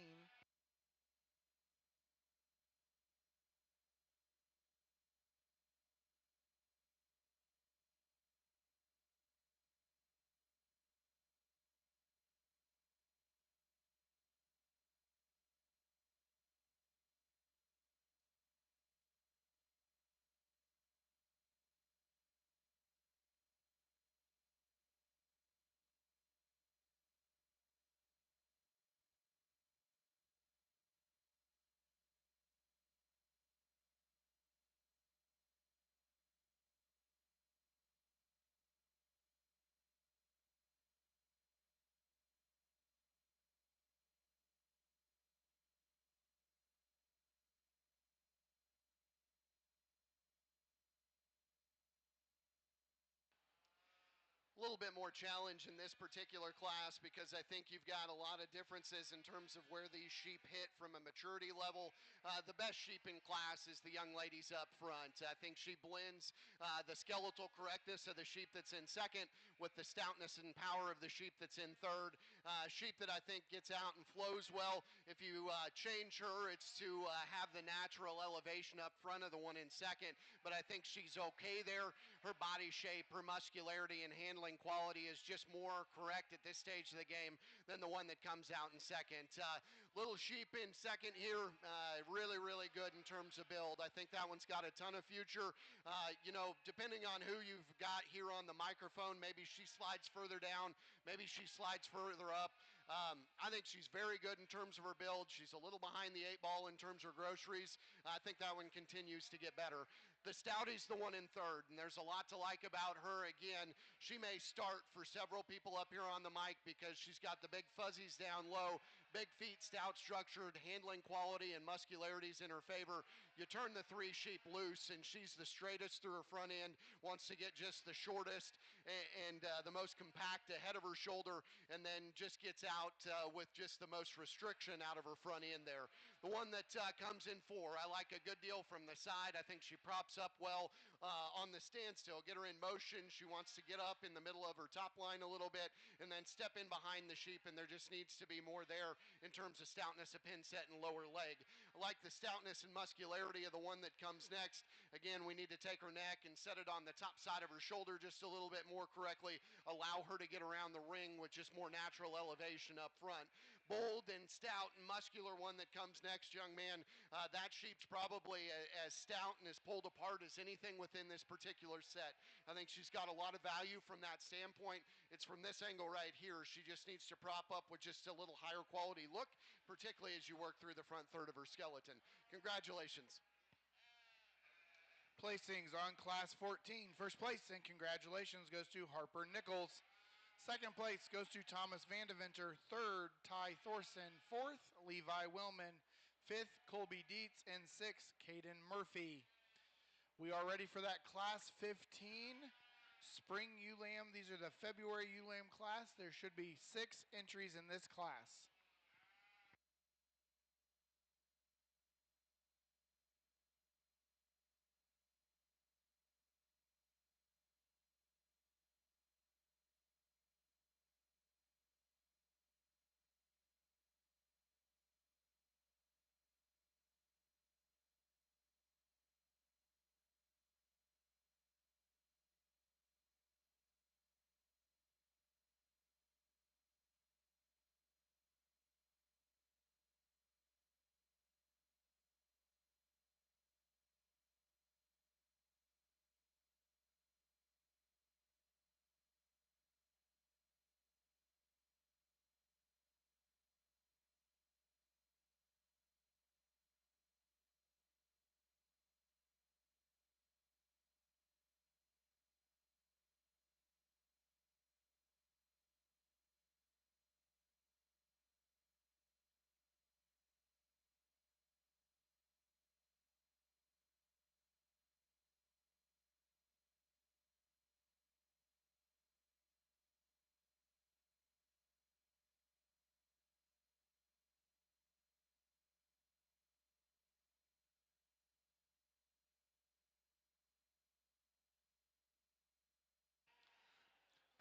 A little bit more challenge in this particular class because I think you've got a lot of differences in terms of where these sheep hit from a maturity level. The best sheep in class is the young ladies up front. I think she blends the skeletal correctness of the sheep that's in second with the stoutness and power of the sheep that's in third. Sheep that I think gets out and flows well. If you change her, it's to have the natural elevation up front of the one in second, but I think she's okay there. Her body shape, her muscularity and handling quality is just more correct at this stage of the game than the one that comes out in second. Little sheep in second here, really good in terms of build. I think that one's got a ton of future. Depending on who you've got here on the microphone, maybe she slides further down, maybe she slides further up. I think she's very good in terms of her build. She's a little behind the 8 ball in terms of groceries. I think that one continues to get better. The Stoutie's the one in third, and there's a lot to like about her. Again, she may start for several people up here on the mic because she's got the big fuzzies down low, big feet, stout structured, handling quality and muscularities in her favor. You turn the 3 sheep loose, and she's the straightest through her front end, wants to get just the shortest and the most compact ahead of her shoulder, and then just gets out with just the most restriction out of her front end there. The one that comes in 4, I like a good deal from the side. I think she props up well on the standstill. Get her in motion. She wants to get up in the middle of her top line a little bit and then step in behind the sheep, and there just needs to be more there in terms of stoutness of pin set and lower leg. I like the stoutness and muscularity of the one that comes next. Again, we need to take her neck and set it on the top side of her shoulder just a little bit more correctly, allow her to get around the ring with just more natural elevation up front. Bold and stout and muscular one that comes next, young man. That sheep's probably as stout and as pulled apart as anything within this particular set. I think she's got a lot of value from that standpoint. It's from this angle right here. She just needs to prop up with just a little higher quality look, particularly as you work through the front third of her skeleton. Congratulations. Placings on Class 14. First place and congratulations goes to Harper Nichols. Second place goes to Thomas Vandeventer. Third, Ty Thorson. Fourth, Levi Willman. Fifth, Colby Dietz. And sixth, Caden Murphy. We are ready for that Class 15 Spring ewe lamb. These are the February ewe lamb class. There should be 6 entries in this class.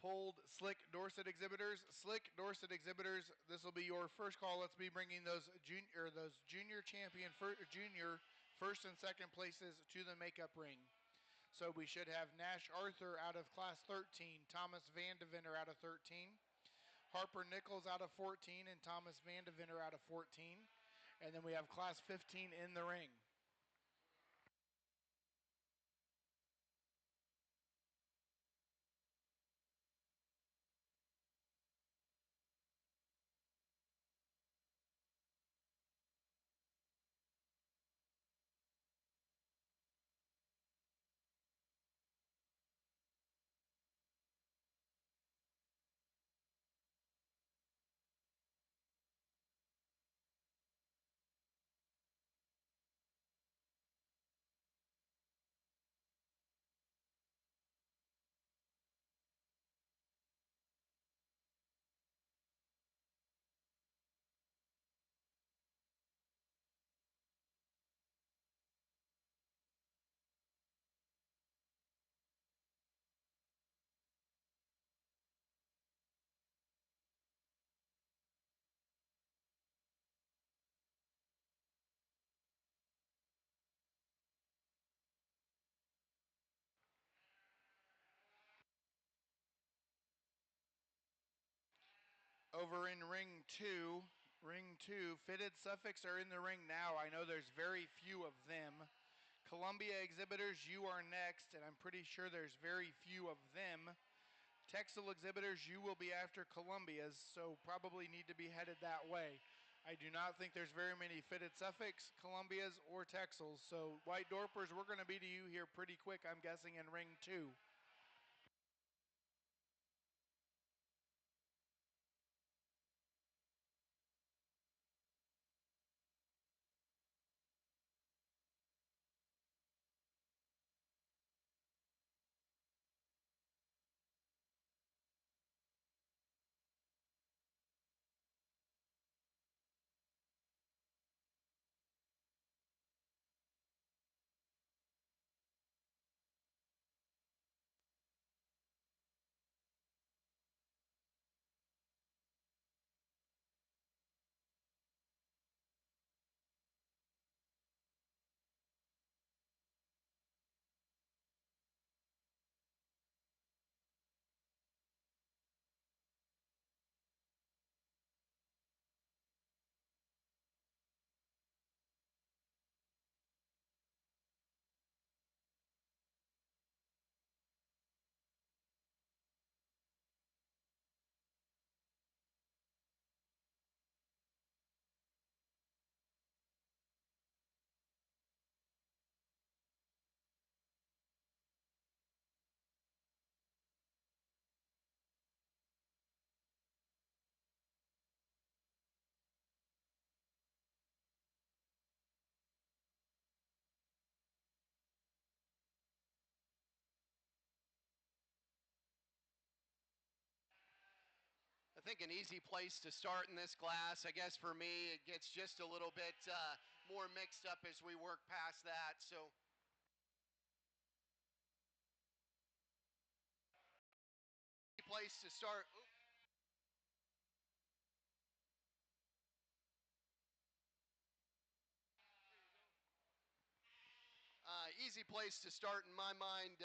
pulled Slick Dorset exhibitors. Slick Dorset exhibitors, this will be your first call. Let's be bringing those junior champion, junior first and second places to the makeup ring. So we should have Nash Arthur out of class 13, Thomas Vandeventer out of 13, Harper Nichols out of 14, and Thomas Vandeventer out of 14. And then we have class 15 in the ring. Over in ring two, fitted Suffolks are in the ring now. I know there's very few of them. Columbia exhibitors, you are next, and I'm pretty sure there's very few of them. Texel exhibitors, you will be after Columbia's, so probably need to be headed that way. I do not think there's very many fitted Suffolks, Columbias, or Texels, so White Dorpers, we're going to be to you here pretty quick, I'm guessing, in ring two. I think an easy place to start in this class. I guess for me, it gets just a little bit more mixed up as we work past that. So, place to start. Easy place to start in my mind.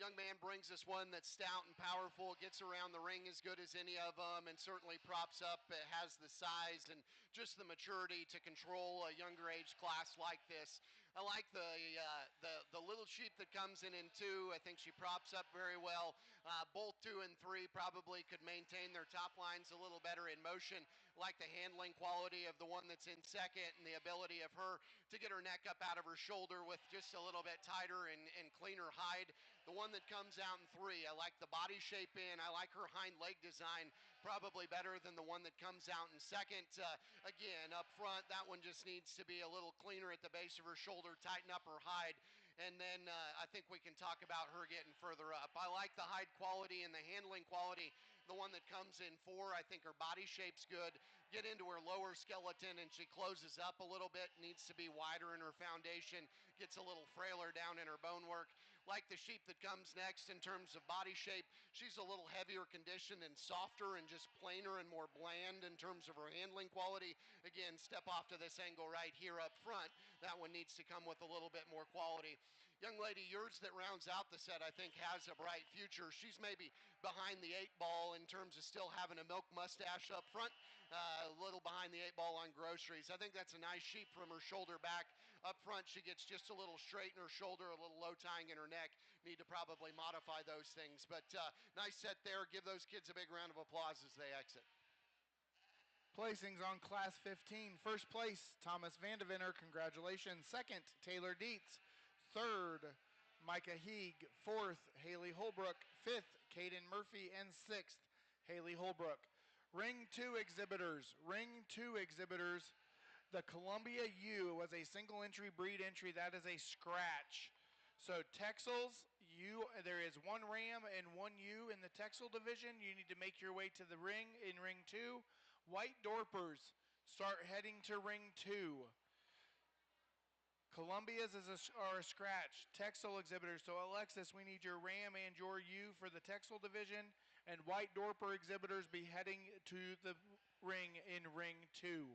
Young man brings us one that's stout and powerful, gets around the ring as good as any of them, and certainly props up. It has the size and just the maturity to control a younger age class like this. I like the little sheep that comes in two. I think she props up very well. Both 2 and 3 probably could maintain their top lines a little better in motion. Like the handling quality of the one that's in second and the ability of her to get her neck up out of her shoulder with just a little bit tighter and cleaner hide. The one that comes out in 3, I like the body shape in. I like her hind leg design probably better than the one that comes out in second. Again, up front, that one just needs to be a little cleaner at the base of her shoulder, tighten up her hide, and then I think we can talk about her getting further up. I like the hide quality and the handling quality. The one that comes in 4, I think her body shape's good. Get into her lower skeleton and she closes up a little bit, needs to be wider in her foundation, gets a little frailer down in her bone work. like the sheep that comes next in terms of body shape. She's a little heavier conditioned and softer and just plainer and more bland in terms of her handling quality. Again, step off to this angle right here up front. That one needs to come with a little bit more quality. Young lady, yours that rounds out the set, I think has a bright future. She's maybe behind the 8-ball in terms of still having a milk mustache up front, a little behind the 8-ball on groceries. I think that's a nice sheep from her shoulder back. Up front, she gets just a little straight in her shoulder, a little low tying in her neck. Need to probably modify those things. But nice set there. Give those kids a big round of applause as they exit. Placings on Class 15. First place, Thomas Vandeventer. Congratulations. Second, Taylor Dietz. Third, Micah Heeg. Fourth, Haley Holbrook. Fifth, Caden Murphy. And sixth, Haley Holbrook. Ring 2 exhibitors. The Columbia U was a single entry breed entry. That is a scratch. So Texels, there is one Ram and one ewe in the Texel division. You need to make your way to the ring in Ring 2. White Dorpers start heading to Ring 2. Columbia's are a scratch. Texel exhibitors. So Alexis, we need your Ram and your ewe for the Texel division. And White Dorper exhibitors be heading to the ring in Ring 2.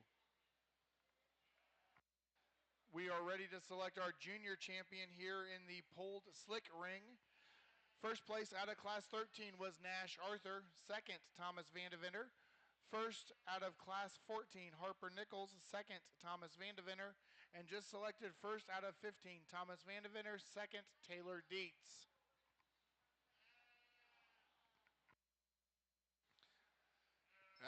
We are ready to select our junior champion here in the Pulled Slick Ring. First place out of Class 13 was Nash Arthur. Second, Thomas Vandeventer. First out of Class 14, Harper Nichols. Second, Thomas Vandeventer. And just selected first out of 15, Thomas Vandeventer. Second, Taylor Dietz.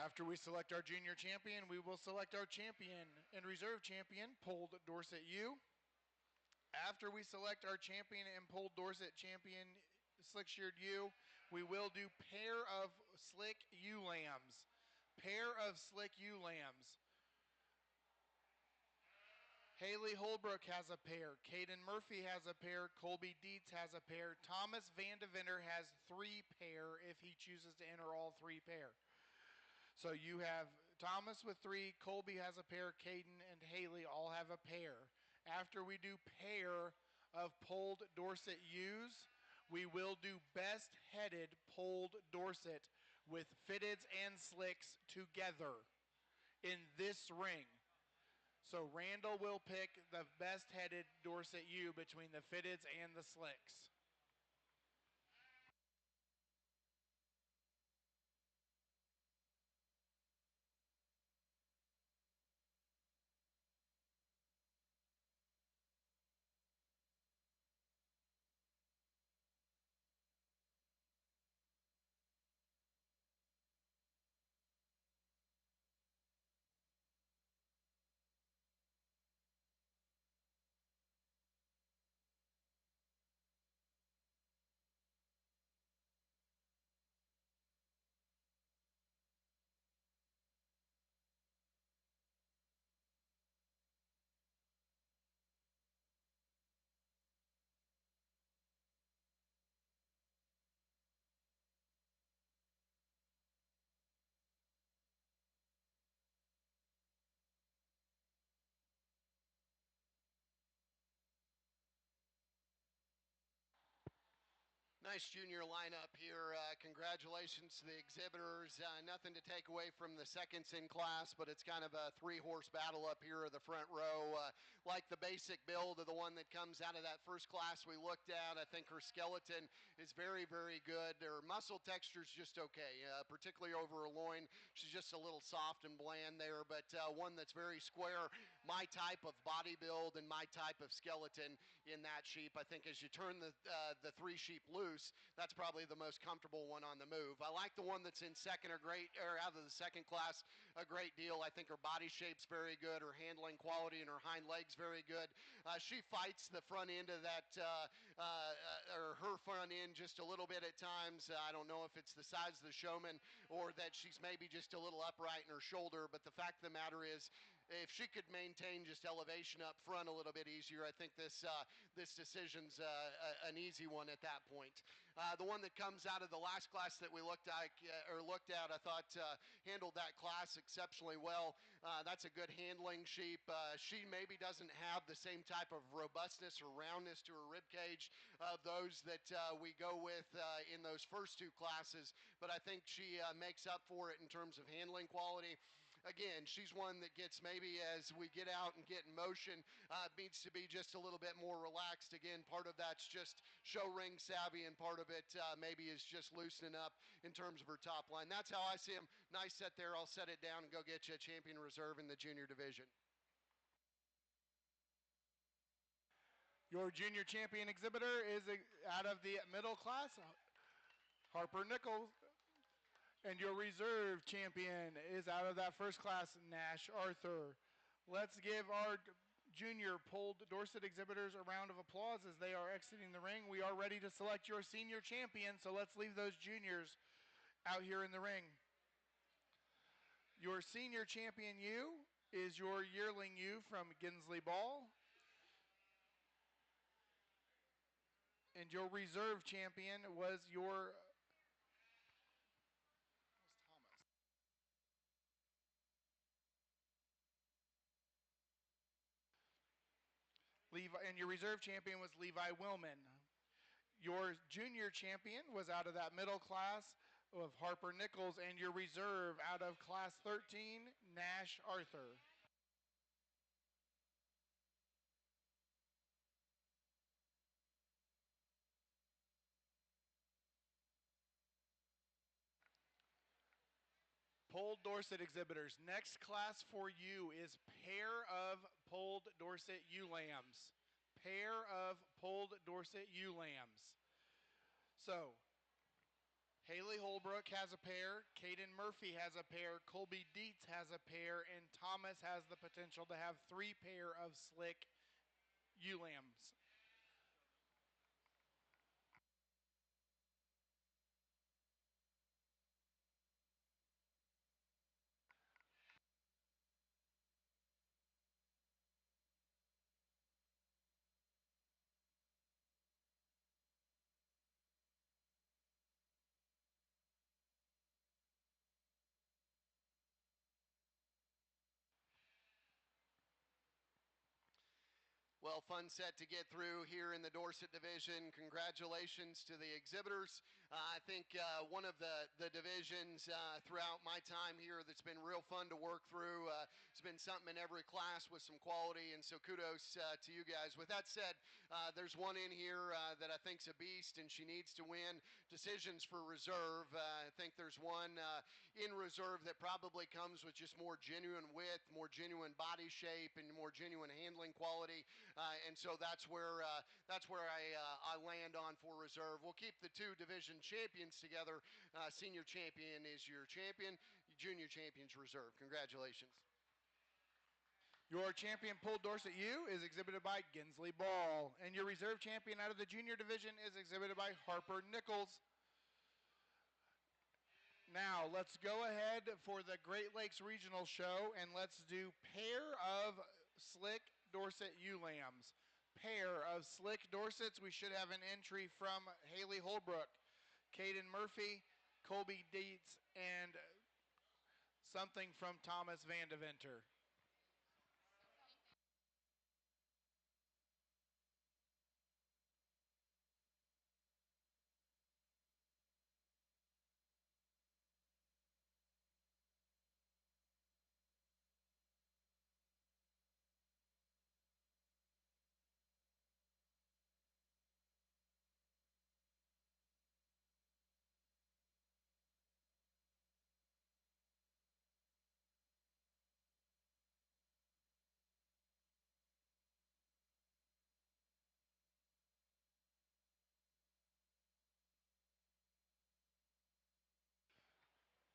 After we select our junior champion, we will select our champion and reserve champion, Pulled Dorset U. After we select our champion and Pulled Dorset champion, slick-sheared ewe, we will do pair of slick ewe lambs. Haley Holbrook has a pair. Caden Murphy has a pair. Colby Dietz has a pair. Thomas Vandeventer has 3 pair if he chooses to enter all 3 pair. So you have Thomas with 3, Colby has a pair, Caden and Haley all have a pair. After we do pair of Pulled Dorset ewes, we will do best headed Pulled Dorset with fitteds and slicks together in this ring. So Randall will pick the best headed Dorset ewe between the fitteds and the slicks. Nice junior lineup here. Congratulations to the exhibitors. Nothing to take away from the seconds in class, but it's kind of a 3-horse battle up here in the front row. Like the basic build of the one that comes out of that first class we looked at. I think her skeleton is very, very good. Her muscle texture is just okay, particularly over her loin. She's just a little soft and bland there, but one that's very square. My type of body build and my type of skeleton in that sheep. I think as you turn the 3 sheep loose, that's probably the most comfortable one on the move. I like the one that's in second or out of the second class a great deal. I think her body shape's very good, her handling quality and her hind legs very good. She fights the front end of that, or her front end just a little bit at times. I don't know if it's the size of the showman or that she's maybe just a little upright in her shoulder, but the fact of the matter is, if she could maintain just elevation up front a little bit easier, I think this decision's an easy one at that point. The one that comes out of the last class that we looked at, I thought handled that class exceptionally well. That's a good handling sheep. She maybe doesn't have the same type of robustness or roundness to her rib cage of those that we go with in those first two classes, but I think she makes up for it in terms of handling quality. Again, she's one that gets maybe as we get out and get in motion, needs to be just a little bit more relaxed. Again, part of that's just show ring savvy, and part of it maybe is just loosening up in terms of her top line. That's how I see him. Nice set there. I'll set it down and go get you a champion reserve in the junior division. Your junior champion exhibitor is out of the middle class, Harper Nichols. And your reserve champion is out of that first class, Nash Arthur. Let's give our junior pulled Dorset exhibitors a round of applause as they are exiting the ring. We are ready to select your senior champion, so let's leave those juniors out here in the ring. Your senior champion ewe is your yearling ewe from Ginsley Ball. And your reserve champion was your Levi, and your reserve champion was Levi Willman. Your junior champion was out of that middle class of Harper Nichols, and your reserve out of class 13, Nash Arthur. Polled Dorset exhibitors. Next class for you is pair of polled Dorset ewe lambs. Pair of polled Dorset ewe lambs. So, Haley Holbrook has a pair, Caden Murphy has a pair, Colby Dietz has a pair, and Thomas has the potential to have 3 pair of slick ewe lambs. Well, fun set to get through here in the Dorset division. Congratulations to the exhibitors. I think one of the divisions throughout my time here that's been real fun to work through. It's been something in every class with some quality, and so kudos to you guys. With that said, there's one in here that I think's a beast, and she needs to win. Decisions for reserve. I think there's one in reserve that probably comes with just more genuine width, more genuine body shape, and more genuine handling quality. And so that's where I land on for reserve. We'll keep the 2 division champions together. Senior champion is your champion. Junior champion's reserve. Congratulations. Your champion pulled Dorset ewe is exhibited by Ginsley Ball. And your reserve champion out of the junior division is exhibited by Harper Nichols. Now, let's go ahead for the Great Lakes Regional Show, and let's do pair of slick Dorset ewe lambs. Pair of slick Dorsets. We should have an entry from Haley Holbrook, Caden Murphy, Colby Dietz, and something from Thomas Vandeventer.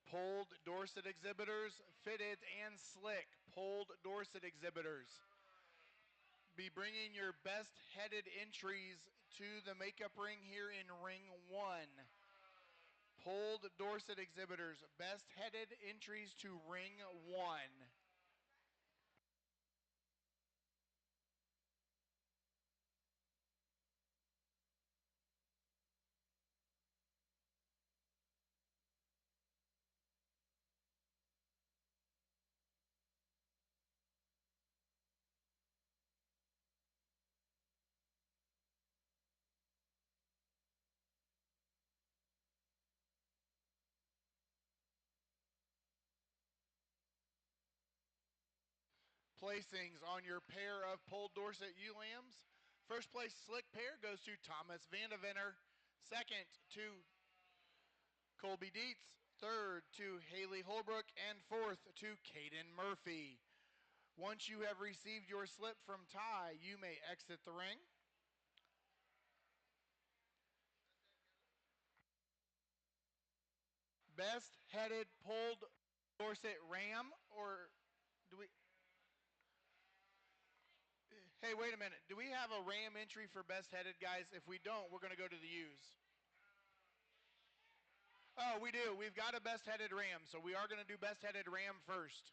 Polled Dorset exhibitors, fitted and slick. Polled Dorset exhibitors. Be bringing your best headed entries to the makeup ring here in ring 1. Polled Dorset exhibitors, best headed entries to ring 1. placings on your pair of polled Dorset ewe lambs. First place slick pair goes to Thomas Vandeventer. Second to Colby Dietz. Third to Haley Holbrook. And fourth to Caden Murphy. Once you have received your slip from Ty, you may exit the ring. Best headed polled Dorset ram, or do we? Hey, wait a minute. Do we have a ram entry for best headed, guys? If we don't, we're going to go to the ewes. Oh, we do. We've got a best headed ram, so we are going to do best headed ram first.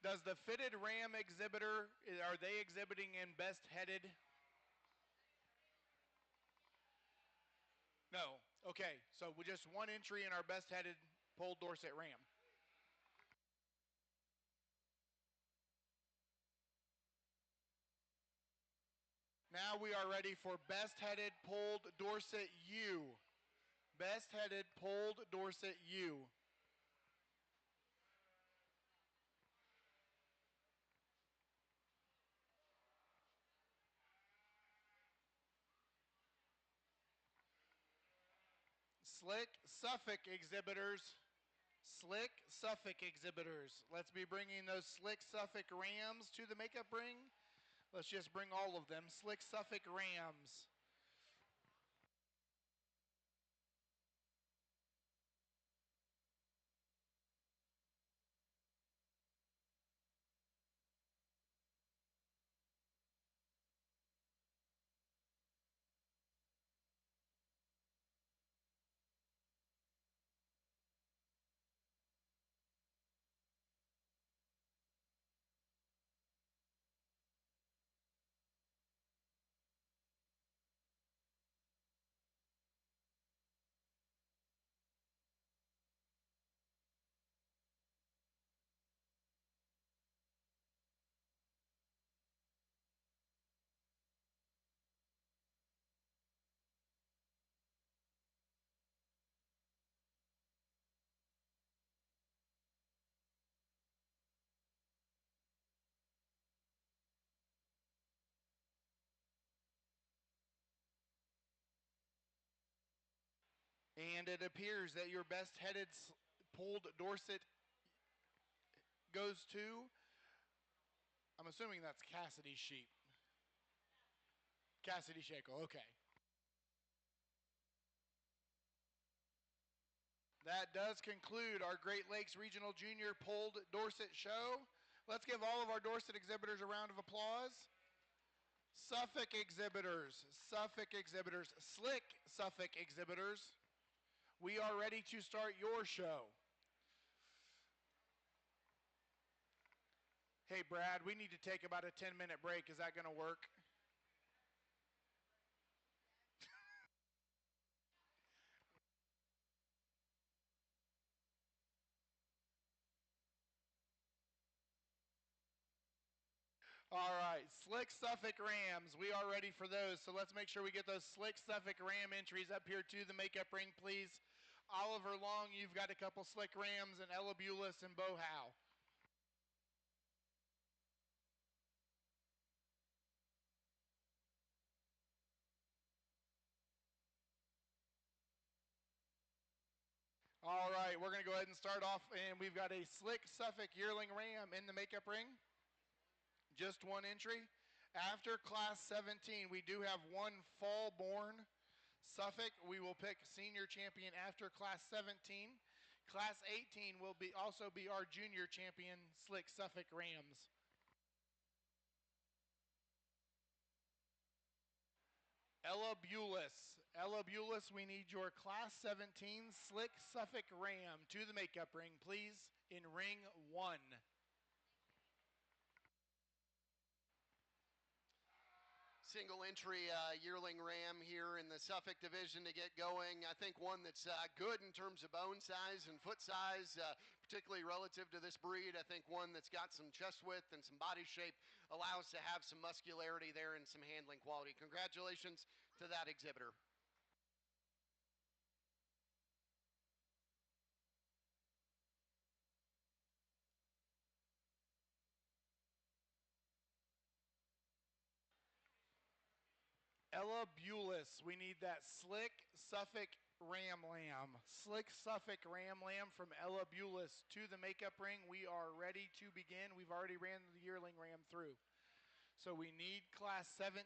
Does the fitted ram exhibitor, are they exhibiting in best headed? No. Okay, so we just one entry in our best headed polled Dorset ram. Now we are ready for best headed polled Dorset ewe. Best headed polled Dorset ewe. Slick Suffolk exhibitors. Slick Suffolk exhibitors. Let's be bringing those Slick Suffolk Rams to the makeup ring. Let's just bring all of them. Slick Suffolk Rams. And it appears that your best headed polled Dorset goes to, I'm assuming that's Cassidy Sheep. Cassidy Shackle, okay. That does conclude our Great Lakes Regional Junior Polled Dorset show. Let's give all of our Dorset exhibitors a round of applause. Suffolk exhibitors, Slick Suffolk exhibitors. We are ready to start your show. Hey, Brad, we need to take about a 10-minute break. Is that going to work? All right, Slick Suffolk Rams. We are ready for those, so let's make sure we get those Slick Suffolk Ram entries up here to the makeup ring, please. Oliver Long, you've got a couple Slick Rams, and Ella Bulis and Bo Howe. All right, we're going to go ahead and start off, and we've got a Slick Suffolk Yearling Ram in the makeup ring. Just one entry. After Class 17, we do have one fall-born Suffolk. We will pick senior champion after Class 17. Class 18 will also be our junior champion, Slick Suffolk Rams. Ella Bulis, we need your Class 17 Slick Suffolk Ram to the makeup ring, please, in ring 1. Single entry yearling ram here in the Suffolk division to get going. I think one that's good in terms of bone size and foot size, particularly relative to this breed. I think one that's got some chest width and some body shape allows to have some muscularity there and some handling quality. Congratulations to that exhibitor. Ella Bulis, we need that slick Suffolk Ram Lamb. Slick Suffolk Ram Lamb from Ella Bulis to the makeup ring. We are ready to begin. We've already ran the yearling ram through. So we need class 17,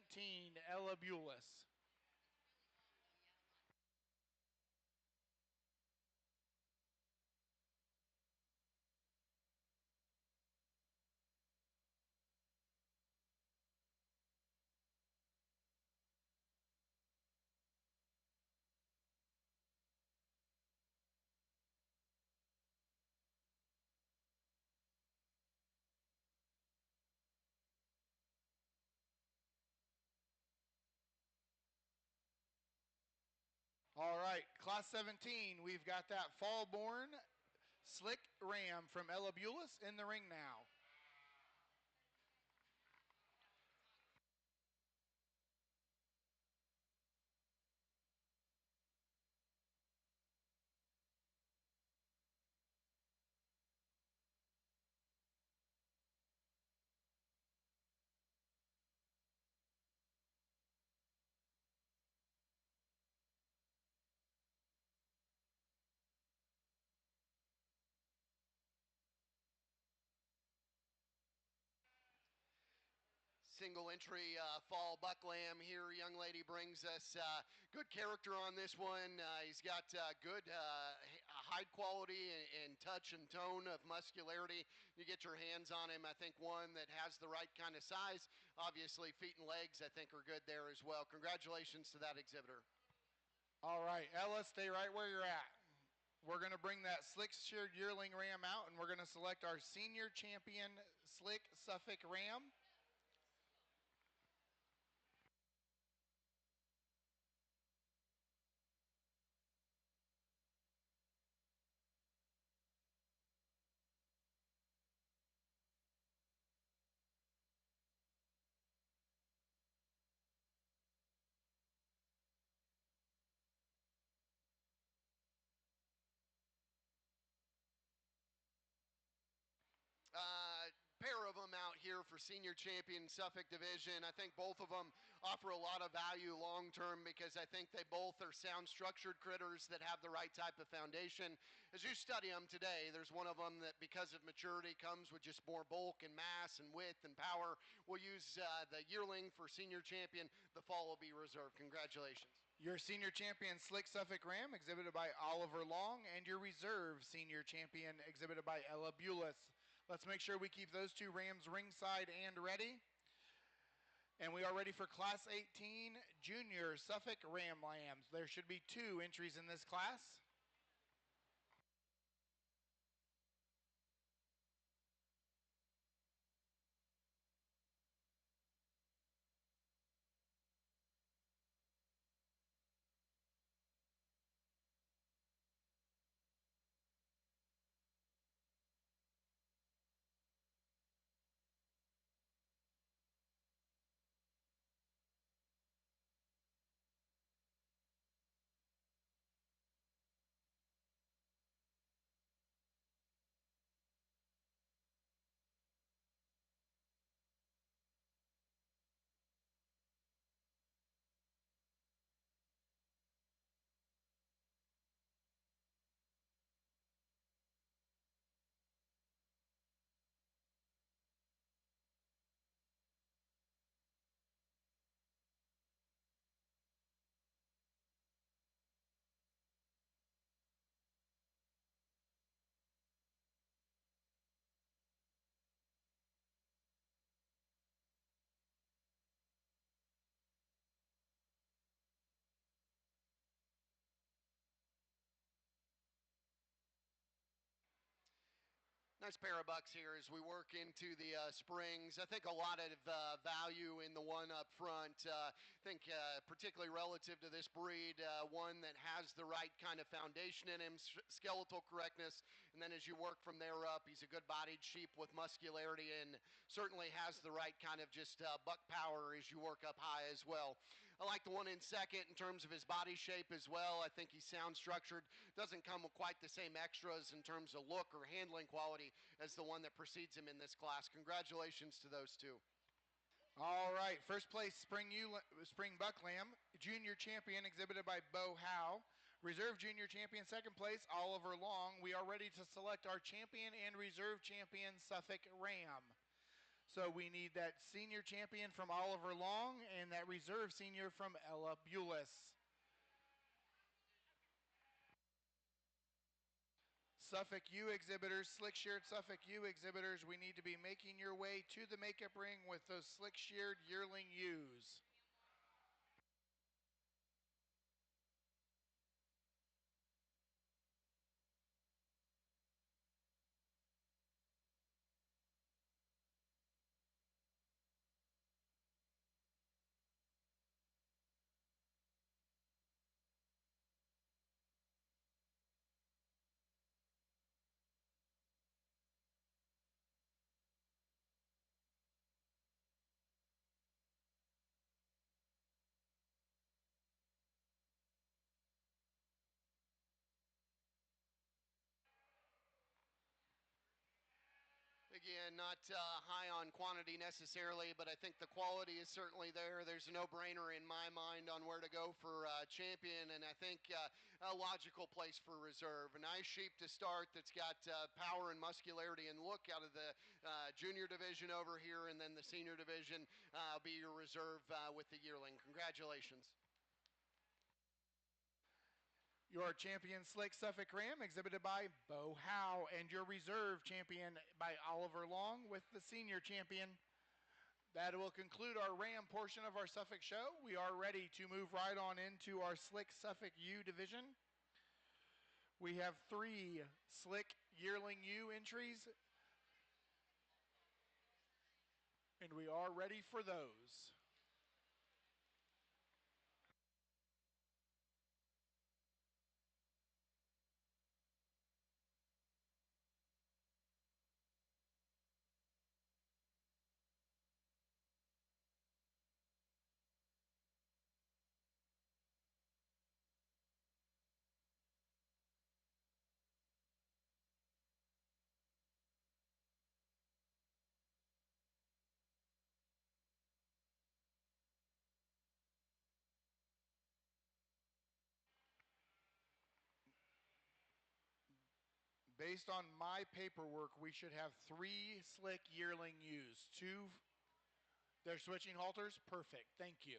Ella Bulis. All right, class 17, we've got that fall-born slick ram from Ella Bulis in the ring now. Single entry fall buck lamb here. Young lady brings us good character on this one. He's got good hide quality and touch and tone of muscularity. You get your hands on him. I think one that has the right kind of size. Obviously, feet and legs I think are good there as well. Congratulations to that exhibitor. All right, Ella, stay right where you're at. We're going to bring that slick-sheared yearling ram out, and we're going to select our senior champion slick Suffolk ram. Pair of them out here for senior champion Suffolk division. I think both of them offer a lot of value long term because I think they both are sound structured critters that have the right type of foundation. As you study them today, there's one of them that because of maturity comes with just more bulk and mass and width and power. We'll use the yearling for senior champion. The fall will be reserved. Congratulations. Your senior champion slick Suffolk ram exhibited by Oliver Long, and your reserve senior champion exhibited by Ella Bulis. Let's make sure we keep those two rams ringside and ready. And we are ready for class 18 junior Suffolk ram lambs. There should be 2 entries in this class. Nice pair of bucks here as we work into the springs. I think a lot of value in the one up front. think particularly relative to this breed, one that has the right kind of foundation in him, skeletal correctness, and then as you work from there up, he's a good-bodied sheep with muscularity and certainly has the right kind of just buck power as you work up high as well. I like the one in second in terms of his body shape as well. I think he's sound structured, doesn't come with quite the same extras in terms of look or handling quality as the one that precedes him in this class. Congratulations to those two. All right, first place Spring Buck Lamb, junior champion exhibited by Bo Howe. Reserve junior champion, second place, Oliver Long. We are ready to select our champion and reserve champion, Suffolk Ram. So we need that senior champion from Oliver Long and that reserve senior from Ella Bulis. Suffolk U exhibitors, slick-sheared Suffolk U exhibitors, we need to be making your way to the makeup ring with those slick-sheared yearling U's. Again, not high on quantity necessarily, but I think the quality is certainly there. There's a no-brainer in my mind on where to go for champion, and I think a logical place for reserve. A nice sheep to start that's got power and muscularity and look out of the junior division over here, and then the senior division be your reserve with the yearling. Congratulations. Your champion Slick Suffolk Ram exhibited by Bo Howe, and your reserve champion by Oliver Long with the senior champion. That will conclude our Ram portion of our Suffolk show. We are ready to move right on into our Slick Suffolk U division. We have 3 Slick Yearling U entries, and we are ready for those. Based on my paperwork, we should have 3 Slick Yearling U's. 2, they're switching halters? Perfect, thank you.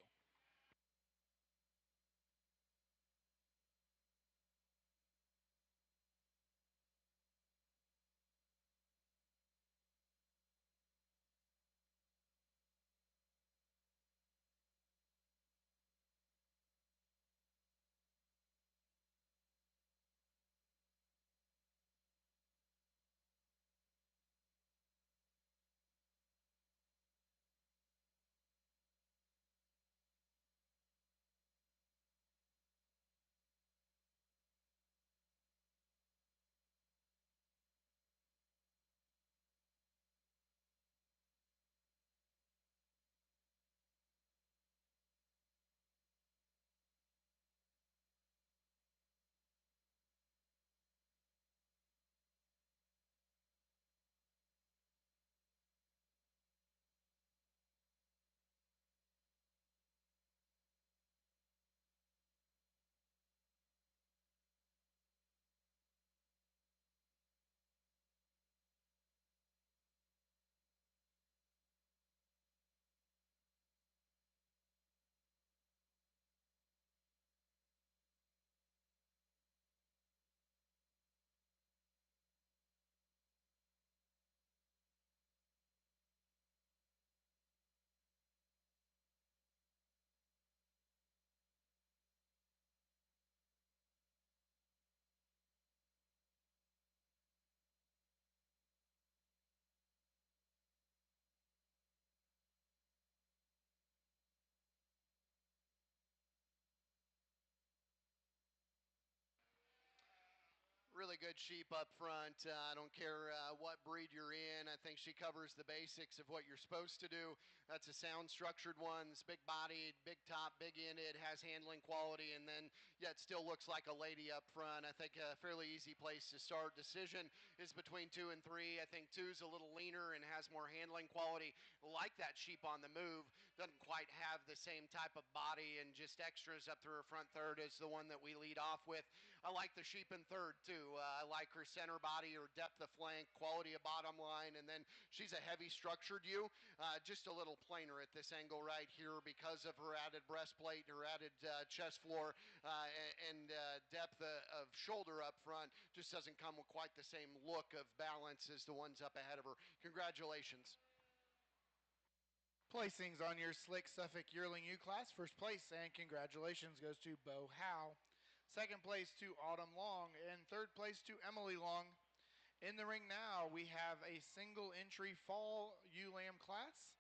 really good sheep up front. I don't care what breed you're in. I think she covers the basics of what you're supposed to do. That's a sound structured one. It's big bodied, big top, big ended, has handling quality, and then yet still looks like a lady up front. I think a fairly easy place to start. Decision is between 2 and 3. I think 2's a little leaner and has more handling quality. Like that sheep on the move. Doesn't quite have the same type of body and just extras up through her front third as the one that we lead off with. I like the sheep in third too. I like her center body, her depth of flank, quality of bottom line, and then she's a heavy structured ewe, just a little plainer at this angle right here because of her added breastplate, her added chest floor, and depth of shoulder up front. Just doesn't come with quite the same look of balance as the ones up ahead of her. Congratulations. Placings on your slick Suffolk Yearling U class. First place and congratulations goes to Bo Howe. Second place to Autumn Long, and third place to Emily Long. In the ring now, we have a single entry fall ewe lamb class.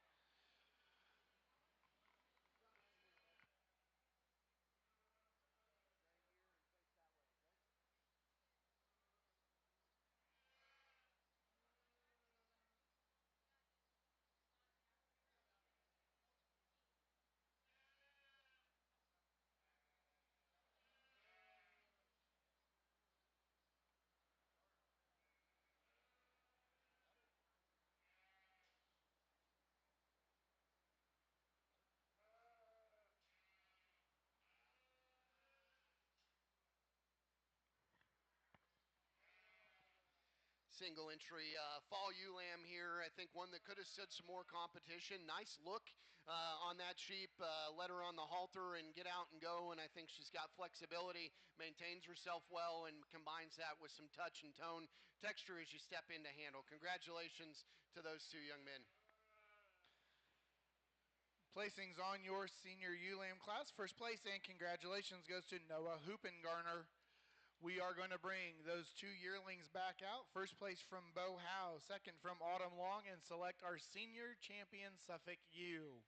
Single entry fall ewe lamb here. I think one that could have stood some more competition. Nice look on that sheep. Let her on the halter and get out and go, and I think she's got flexibility, maintains herself well, and combines that with some touch and tone texture as you step into handle. Congratulations to those two young men. Placings on your senior ewe lamb class. First place and congratulations goes to Noah Hoopengarner. We are going to bring those two yearlings back out. First place from Bo Howe, second from Autumn Long, and select our senior champion Suffolk ewe.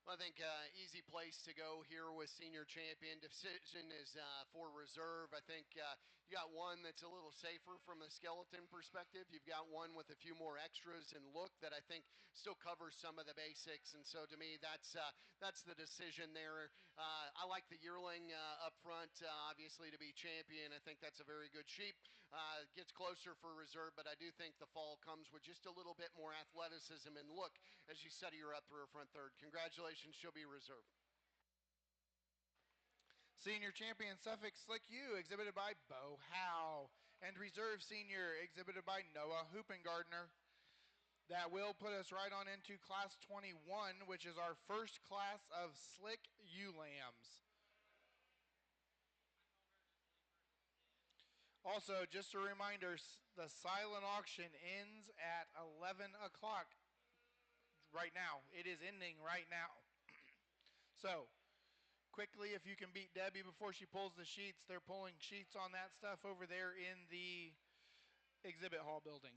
I think easy place to go here with senior champion. Decision is for reserve. I think you got one that's a little safer from a skeleton perspective. You've got one with a few more extras and look that I think still covers some of the basics. And so to me, that's the decision there. I like the yearling up front, obviously to be champion. I think that's a very good sheep. Gets closer for reserve, but I do think the fall comes with just a little bit more athleticism and look as you study her up through her front third. Congratulations. She'll be reserved. Senior champion Suffolk Slick U, exhibited by Bo Howe. And reserve senior, exhibited by Noah Hoopengartner. That will put us right on into class 21, which is our first class of slick ewe lambs. Also, just a reminder, the silent auction ends at 11 o'clock right now. It is ending right now. So, quickly, if you can beat Debbie before she pulls the sheets, they're pulling sheets on that stuff over there in the exhibit hall building.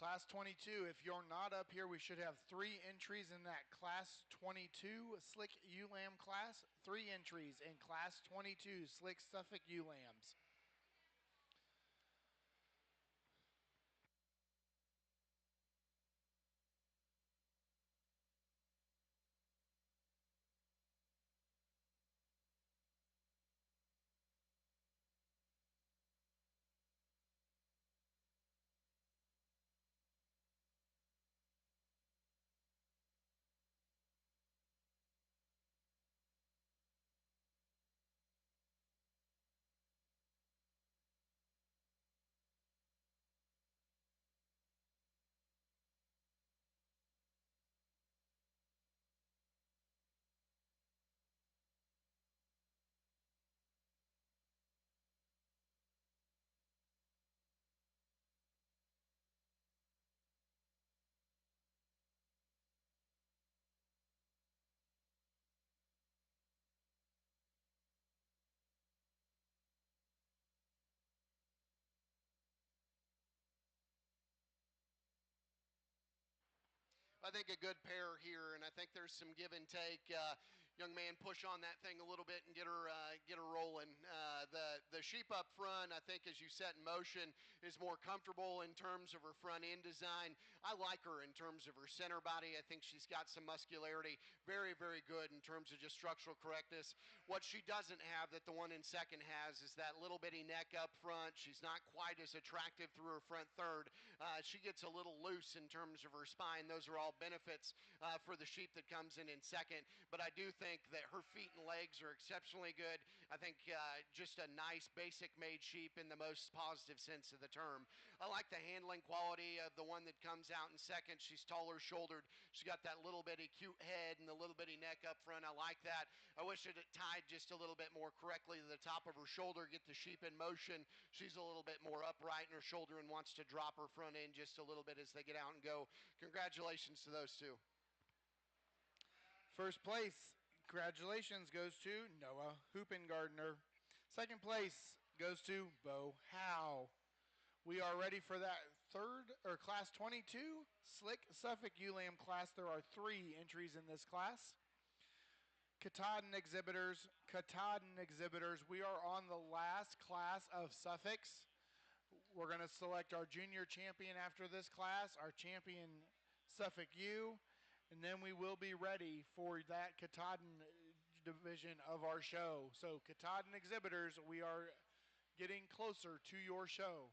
Class 22, if you're not up here, we should have 3 entries in that Class 22 Slick Ewe-Lamb class. 3 entries in Class 22 Slick Suffolk Ewe-Lambs. I think a good pair here, and I think there's some give and take. Young man, push on that thing a little bit and get her rolling. The sheep up front, I think, as you set in motion, is more comfortable in terms of her front end design. I like her in terms of her center body. I think she's got some muscularity, very, very good in terms of just structural correctness. What she doesn't have that the one in second has is that little bitty neck up front. She's not quite as attractive through her front third. She gets a little loose in terms of her spine. Those are all benefits for the sheep that comes in second. But I do think that her feet and legs are exceptionally good. I think just a nice basic made sheep in the most positive sense of the term. I like the handling quality of the one that comes out in second. She's taller shouldered. She's got that little bitty cute head and the little bitty neck up front. I like that. I wish it had tied just a little bit more correctly to the top of her shoulder, get the sheep in motion. She's a little bit more upright in her shoulder and wants to drop her front end just a little bit as they get out and go. Congratulations to those two. First place, congratulations, goes to Noah Hoopengardner. Second place goes to Bo Howe. We are ready for that Class 22 Slick Suffolk Ewe-Lamb class. There are 3 entries in this class. Katahdin exhibitors, we are on the last class of Suffolks. We're going to select our junior champion after this class, our champion Suffolk Ewe, and then we will be ready for that Katahdin division of our show. So Katahdin exhibitors, we are getting closer to your show.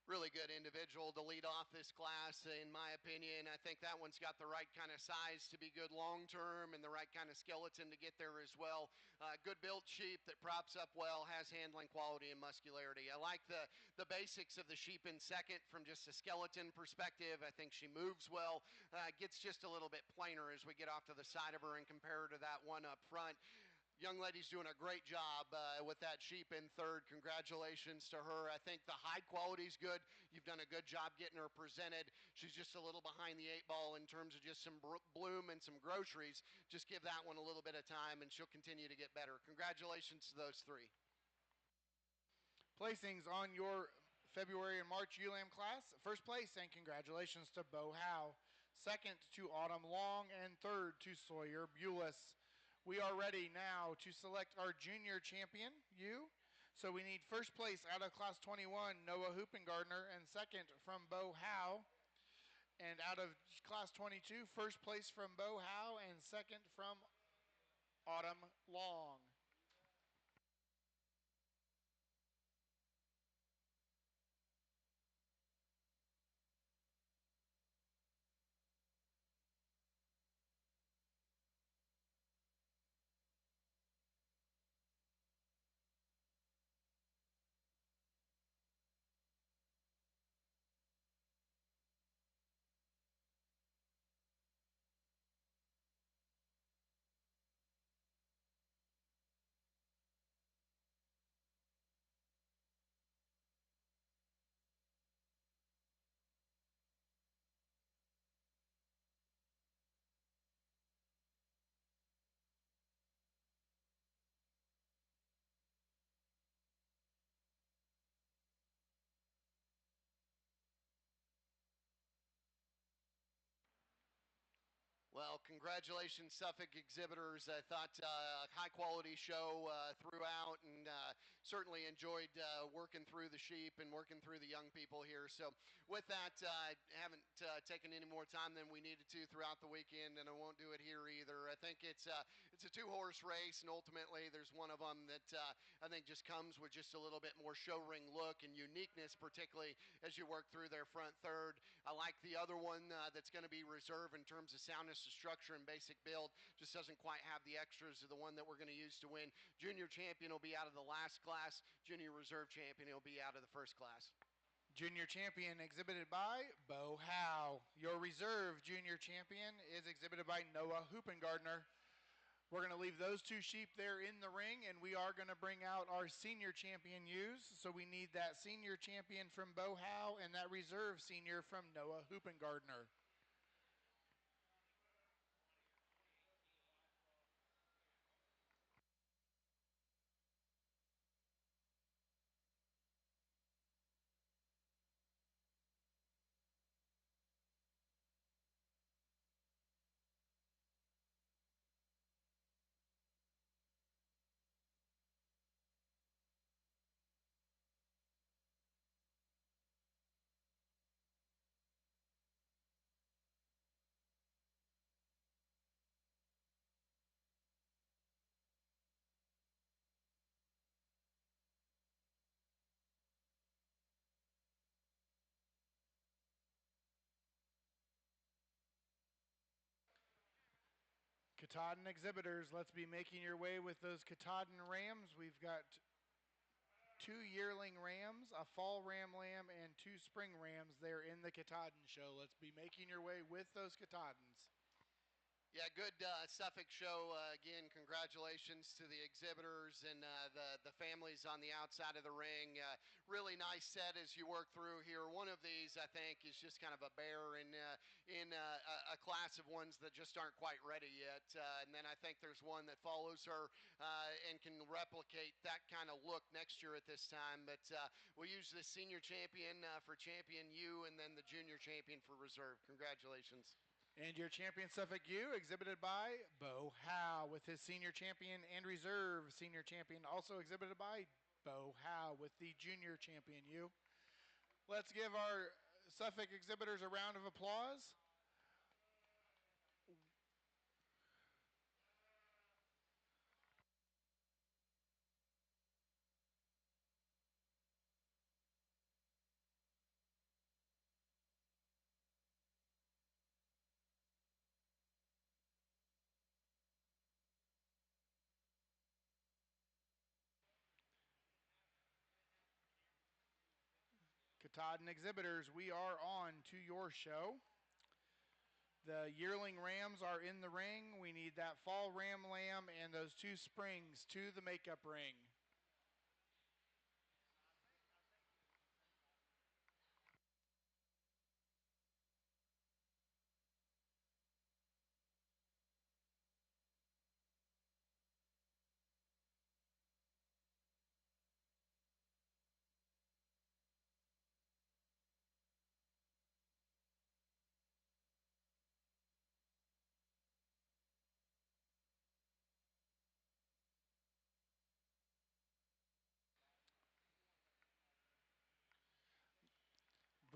Really good individual to lead off this class, in my opinion. I think that one's got the right kind of size to be good long-term and the right kind of skeleton to get there as well. Good built sheep that props up well, has handling quality and muscularity. I like the basics of the sheep in second from just a skeleton perspective. I think she moves well, gets just a little bit plainer as we get off to the side of her and compare her to that one up front. Young lady's doing a great job with that sheep in third. Congratulations to her. I think the hide quality's good. You've done a good job getting her presented. She's just a little behind the 8 ball in terms of just some bloom and some groceries. Just give that one a little bit of time, and she'll continue to get better. Congratulations to those three. Placings on your February and March ULAM class. First place, and congratulations to Bo Howe. Second to Autumn Long, and third to Sawyer Bulis. We are ready now to select our junior champion, you. So we need first place out of class 21, Noah Hoopengardner, and second from Bo Howe. And out of class 22, first place from Bo Howe, and second from Autumn Long. Well, congratulations, Suffolk exhibitors. I thought a high-quality show throughout, and certainly enjoyed working through the sheep and working through the young people here. So with that, I haven't taken any more time than we needed to throughout the weekend, and I won't do it here either. I think it's a two-horse race, and ultimately there's one of them that I think just comes with just a little bit more show ring look and uniqueness, particularly as you work through their front third. I like the other one that's going to be reserved in terms of soundness, structure, and basic build. Just doesn't quite have the extras of the one that we're going to use to win. Junior champion will be out of the last class. Junior reserve champion will be out of the first class. Junior champion exhibited by Bo Howe. Your reserve junior champion is exhibited by Noah Hoopengardner. We're going to leave those two sheep there in the ring, and we are going to bring out our senior champion ewes. So we need that senior champion from Bo Howe and that reserve senior from Noah Hoopengardner. Katahdin exhibitors, let's be making your way with those Katahdin rams. We've got 2 yearling rams, a fall ram lamb, and 2 spring rams there in the Katahdin show. Let's be making your way with those Katahdins. Yeah, good Suffolk show. Again, congratulations to the exhibitors and the families on the outside of the ring. Really nice set as you work through here. One of these, I think, is just kind of a bear in a class of ones that just aren't quite ready yet. And then I think there's one that follows her and can replicate that kind of look next year at this time. But we'll use the senior champion for champion U and then the junior champion for reserve. Congratulations. And your champion Suffolk U, exhibited by Bo Howe, with his senior champion and reserve senior champion, also exhibited by Bo Howe with the junior champion U. Let's give our Suffolk exhibitors a round of applause. Katahdin exhibitors, we are on to your show. The yearling rams are in the ring. We need that fall ram lamb and those 2 springs to the makeup ring.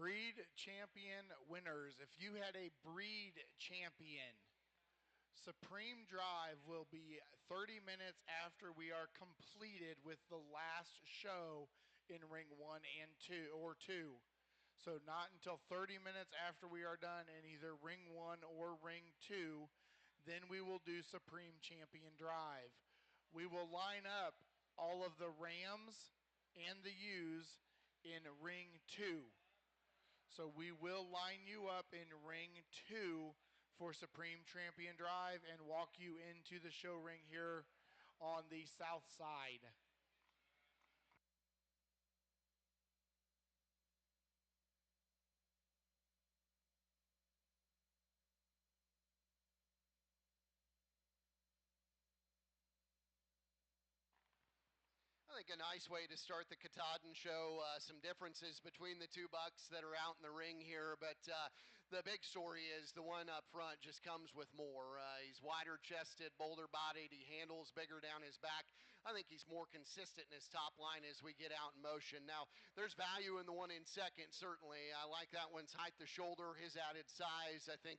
Breed champion winners. If you had a breed champion, Supreme Drive will be 30 minutes after we are completed with the last show in ring 1 and 2 or 2. So not until 30 minutes after we are done in either ring 1 or ring 2, then we will do Supreme Champion Drive. We will line up all of the Rams and the U's in ring 2. So we will line you up in ring 2 for Supreme Champion Drive and walk you into the show ring here on the south side. I think a nice way to start the Katahdin show, some differences between the 2 bucks that are out in the ring here, but the big story is the one up front just comes with more. He's wider chested, bolder bodied, he handles bigger down his back. I think he's more consistent in his top line as we get out in motion. Now, there's value in the one in second, certainly. I like that one's height to shoulder, his added size. I think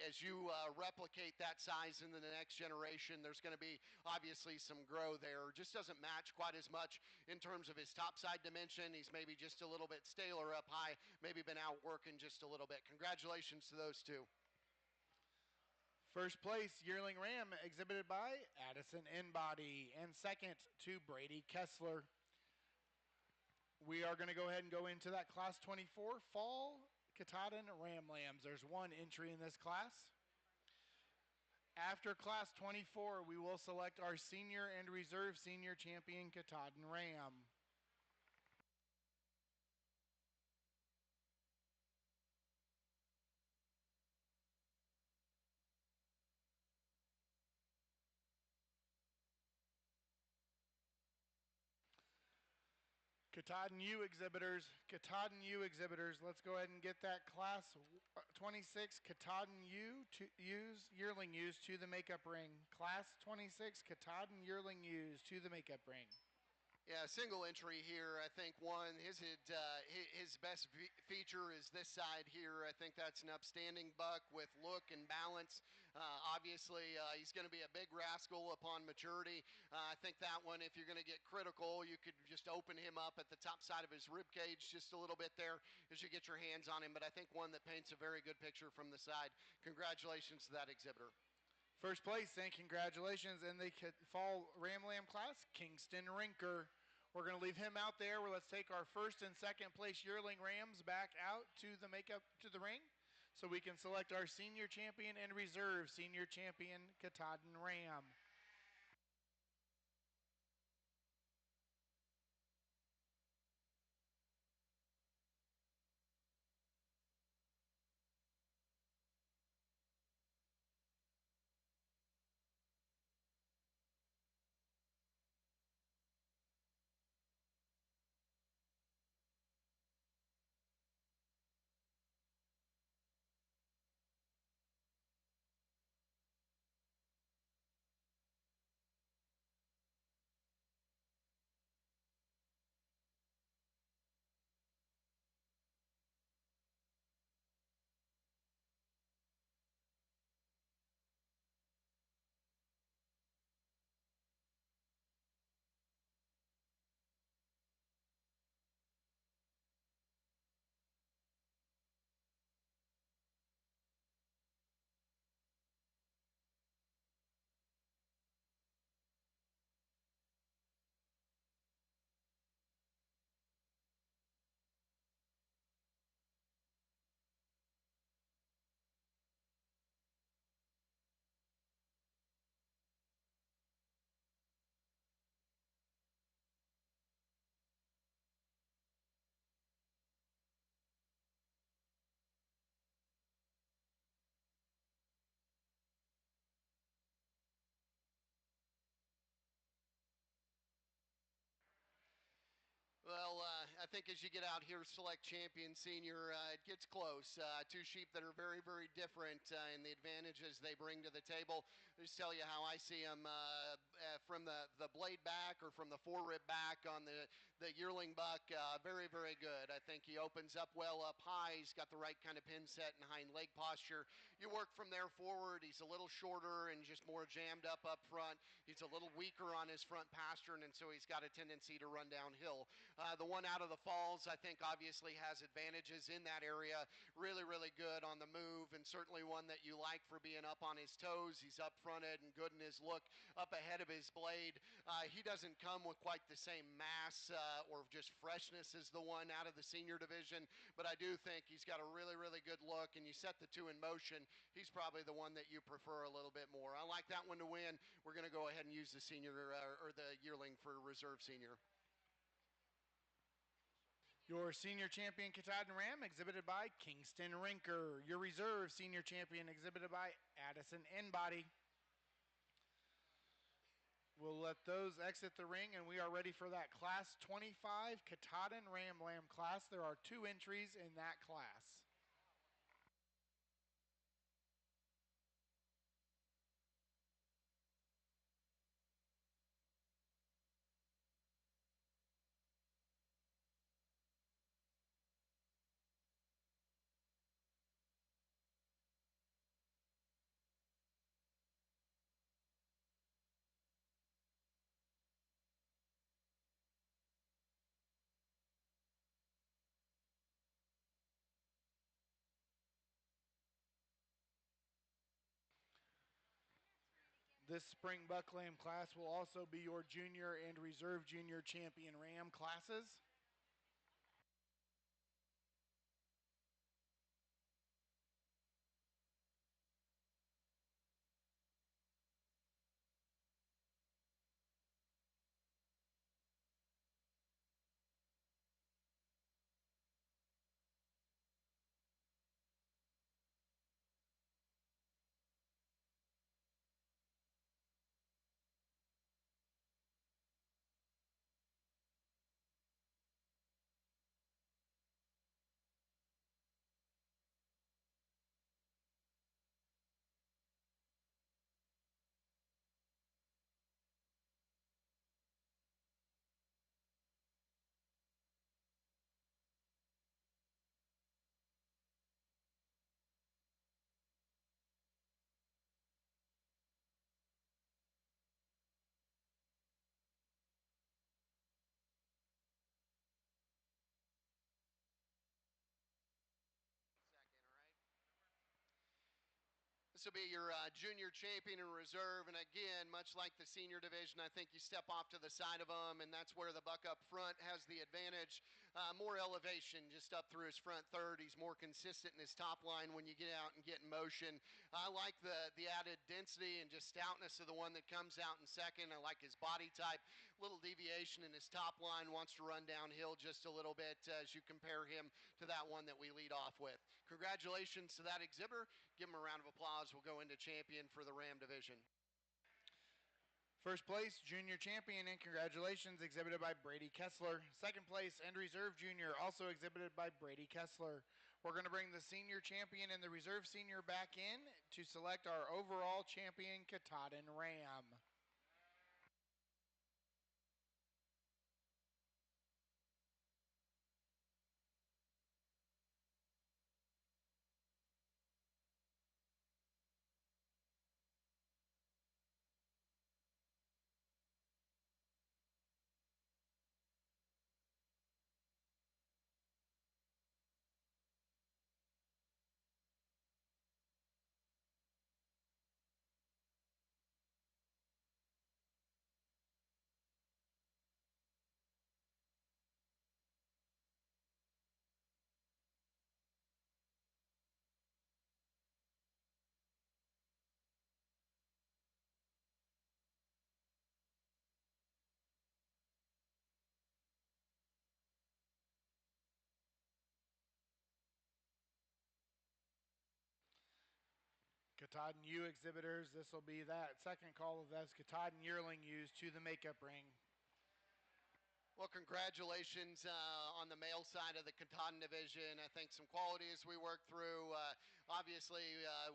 as you replicate that size in the next generation, there's going to be obviously some grow there. Just doesn't match quite as much in terms of his topside dimension. He's maybe just a little bit staler up high, maybe been out working just a little bit. Congratulations to those 2. First place, Yearling Ram, exhibited by Addison Inbody, and second to Brady Kessler. We are going to go ahead and go into that Class 24 Fall Katahdin Ram Lambs. There's 1 entry in this class. After Class 24, we will select our senior and reserve senior champion Katahdin Ram. Katahdin U exhibitors, let's go ahead and get that Class 26 Katahdin U's, Yearling U's to the makeup ring. Class 26 Katahdin Yearling U's to the makeup ring. Yeah, single entry here. I think his best feature is this side here. I think that's an upstanding buck with look and balance. Obviously, he's going to be a big rascal upon maturity. I think that one, if you're going to get critical, you could just open him up at the top side of his rib cage just a little bit there as you get your hands on him. But I think one that paints a very good picture from the side. Congratulations to that exhibitor. First place and congratulations in the Fall Ram Lamb class, Kingston Rinker. We're going to leave him out there. Let's take our first and second place Yearling Rams back out to the ring so we can select our senior champion and reserve senior champion Katahdin Ram. I think as you get out here, select champion senior, it gets close. Two sheep that are very, very different in the advantages they bring to the table. Just tell you how I see them from the blade back or from the forerib back on the yearling buck. Very, very good. I think he opens up well up high. He's got the right kind of pin set and hind leg posture. You work from there forward. He's a little shorter and just more jammed up front. He's a little weaker on his front pastern, and so he's got a tendency to run downhill. The one out of the falls, I think, obviously has advantages in that area. Really, really good on the move, and certainly one that you like for being up on his toes. He's up fronted and good in his look up ahead of his blade. He doesn't come with quite the same mass or just freshness as the one out of the senior division, but I do think he's got a really, really good look, and you set the two in motion, he's probably the one that you prefer a little bit more. I like that one to win. We're going to go ahead and use the senior or the yearling for reserve senior. Your senior champion Katahdin Ram exhibited by Kingston Rinker. Your reserve senior champion exhibited by Addison Embody. We'll let those exit the ring, and we are ready for that Class 25 Katahdin Ram Lamb class. There are 2 entries in that class. This spring buck lamb class will also be your junior and reserve junior champion ram classes. This will be your junior champion in reserve, and again, much like the senior division, I think you step off to the side of them, and that's where the buck up front has the advantage. More elevation just up through his front third. He's more consistent in his top line when you get out and get in motion. I like the added density and just stoutness of the one that comes out in second. I like his body type. Little deviation in his top line, wants to run downhill just a little bit as you compare him to that one that we lead off with. Congratulations to that exhibitor. Give him a round of applause. Will go into champion for the Ram division. First place, junior champion, and congratulations, exhibited by Brady Kessler. Second place, and reserve junior, also exhibited by Brady Kessler. We're going to bring the senior champion and the reserve senior back in to select our overall champion, Katahdin Ram. Katahdin U exhibitors, this will be that second call of those Katahdin yearling ewes to the makeup ring. Well, congratulations on the male side of the Katahdin division. I think some quality as we work through. Obviously,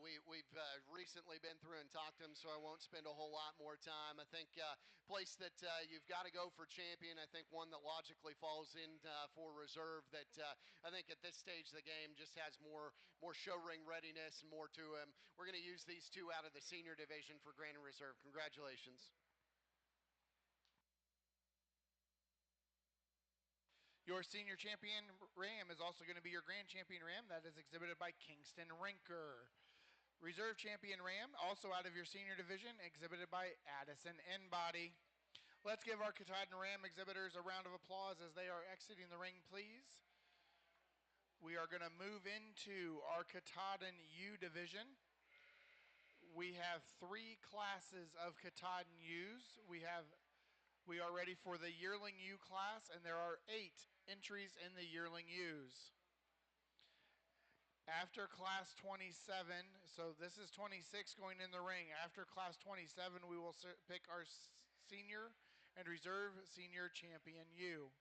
we've recently been through and talked to them, so I won't spend a whole lot more time. I think place that you've got to go for champion. I think one that logically falls in for reserve. That I think at this stage of the game just has more show ring readiness and more to him. We're going to use these two out of the senior division for Grand and Reserve. Congratulations. Your senior champion ram is also going to be your grand champion ram. That is exhibited by Kingston Rinker. Reserve champion ram, also out of your senior division, exhibited by Addison Enbody. Let's give our Katahdin Ram exhibitors a round of applause as they are exiting the ring, please. We are going to move into our Katahdin U division. We have 3 classes of Katahdin U's. We are ready for the Yearling U class, and there are 8 entries in the Yearling U's. After class 27, so this is 26 going in the ring. After class 27, we will pick our senior and reserve senior champion U.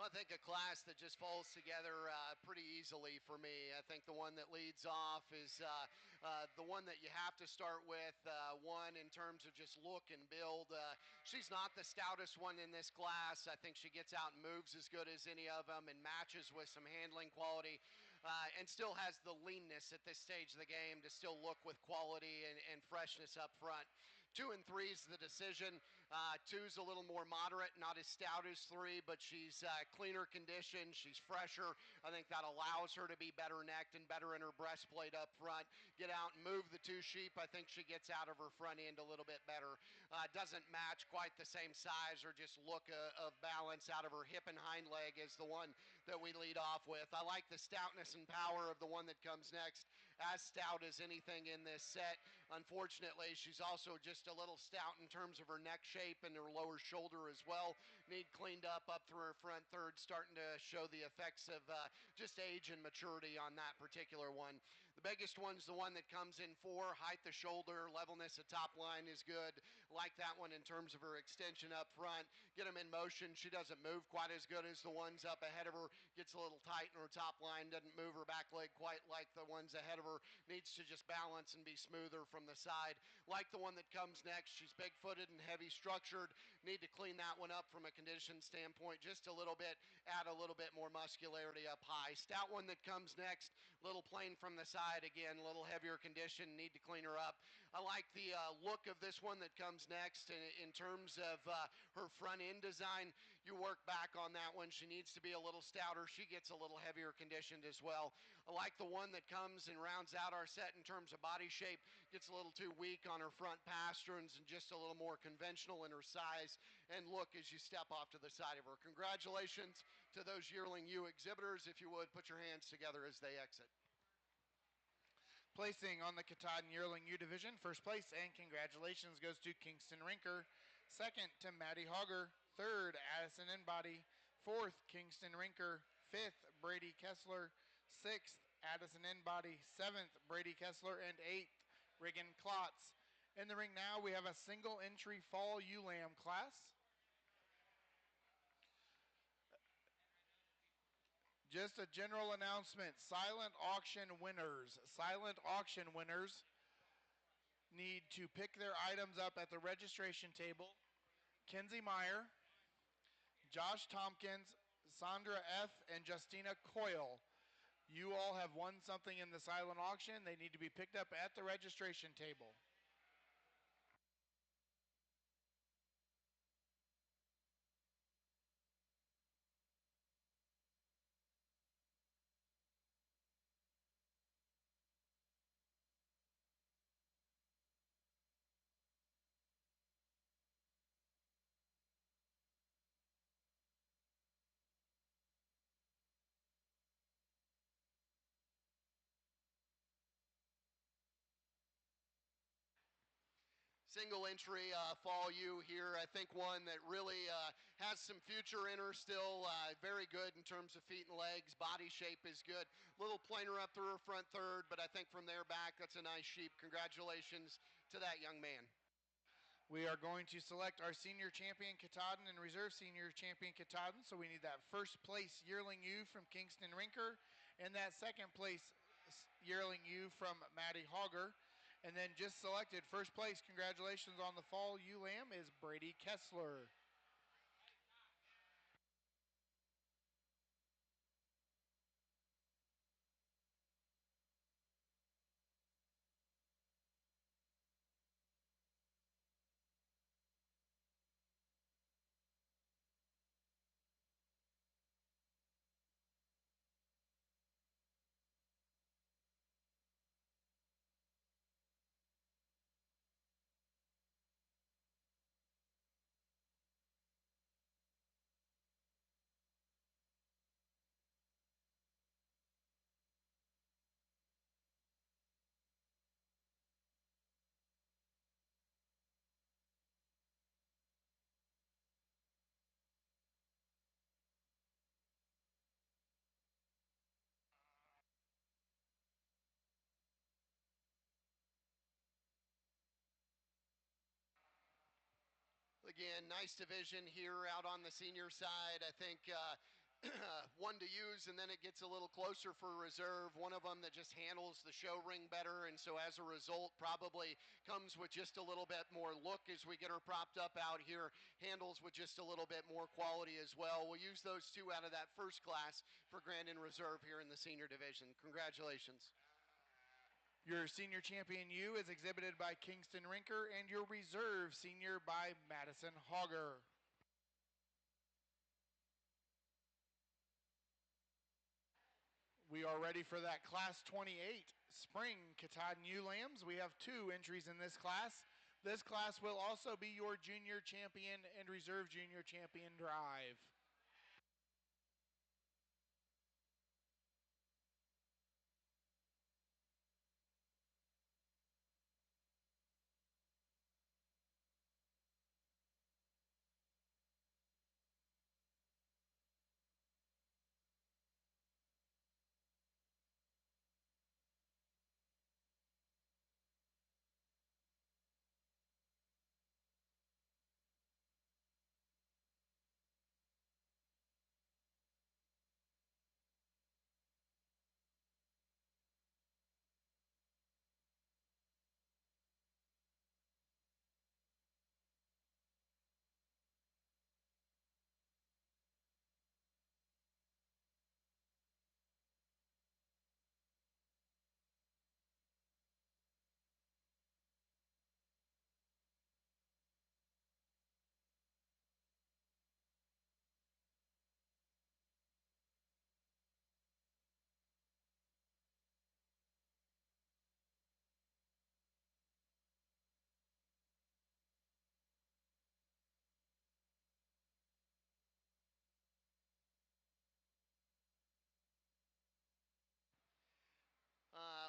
Well, I think a class that just falls together pretty easily for me. I think the one that leads off is the one that you have to start with. One, in terms of just look and build. She's not the stoutest one in this class. I think she gets out and moves as good as any of them and matches with some handling quality and still has the leanness at this stage of the game to still look with quality and freshness up front. 2 and 3 is the decision. 2's a little more moderate, not as stout as 3, but she's cleaner condition. She's fresher. I think that allows her to be better necked and better in her breastplate up front. Get out and move the 2 sheep. I think she gets out of her front end a little bit better. Doesn't match quite the same size or just look of balance out of her hip and hind leg as the one that we lead off with. I like the stoutness and power of the one that comes next. As stout as anything in this set. Unfortunately, she's also just a little stout in terms of her neck shape and her lower shoulder as well. Need cleaned up through her front third, starting to show the effects of just age and maturity on that particular one. The biggest one's the one that comes in 4. Height of shoulder, levelness of top line is good. Like that one in terms of her extension up front. Get them in motion. She doesn't move quite as good as the ones up ahead of her. Gets a little tight in her top line. Doesn't move her back leg quite like the ones ahead of her. Needs to just balance and be smoother from the side. Like the one that comes next. She's big-footed and heavy structured. Need to clean that one up from a condition standpoint just a little bit. Add a little bit more muscularity up high. Stout one that comes next. Little plain from the side again. A little heavier condition. Need to clean her up. I like the look of this one that comes next in terms of her front end design. You work back on that one. She needs to be a little stouter. She gets a little heavier conditioned as well. I like the one that comes and rounds out our set in terms of body shape. Gets a little too weak on her front pasterns and just a little more conventional in her size and look as you step off to the side of her. Congratulations to those Yearling U exhibitors. If you would, put your hands together as they exit. Placing on the Katahdin Yearling U Division, first place and congratulations goes to Kingston Rinker. Second to Maddie Hogger. Third, Addison Inbody. Fourth, Kingston Rinker. Fifth, Brady Kessler. Sixth, Addison Inbody. Seventh, Brady Kessler. And eighth, Riggin Klotz. In the ring now, we have a single entry fall ULAM class. Just a general announcement, silent auction winners need to pick their items up at the registration table. Kenzie Meyer, Josh Tompkins, Sandra F., and Justina Coyle. You all have won something in the silent auction. They need to be picked up at the registration table. Single entry fall U here. I think one that really has some future in her still. Very good in terms of feet and legs. Body shape is good. Little plainer up through her front third, but I think from there back, that's a nice sheep. Congratulations to that young man. We are going to select our senior champion Katahdin and reserve senior champion Katahdin. So we need that first place Yearling U from Kingston Rinker and that second place Yearling U from Maddie Hogger. And then just selected first place, congratulations on the fall ULAM, is Brady Kessler. Again, nice division here out on the senior side. I think one to use, and then it gets a little closer for reserve. One of them that just handles the show ring better, and so as a result, probably comes with just a little bit more look as we get her propped up out here. Handles with just a little bit more quality as well. We'll use those two out of that first class for Grand and Reserve here in the senior division. Congratulations. Your senior champion U is exhibited by Kingston Rinker, and your reserve senior by Madison Hogger. We are ready for that Class 28 Spring Katahdin U Lambs. We have 2 entries in this class. This class will also be your junior champion and reserve junior champion drive.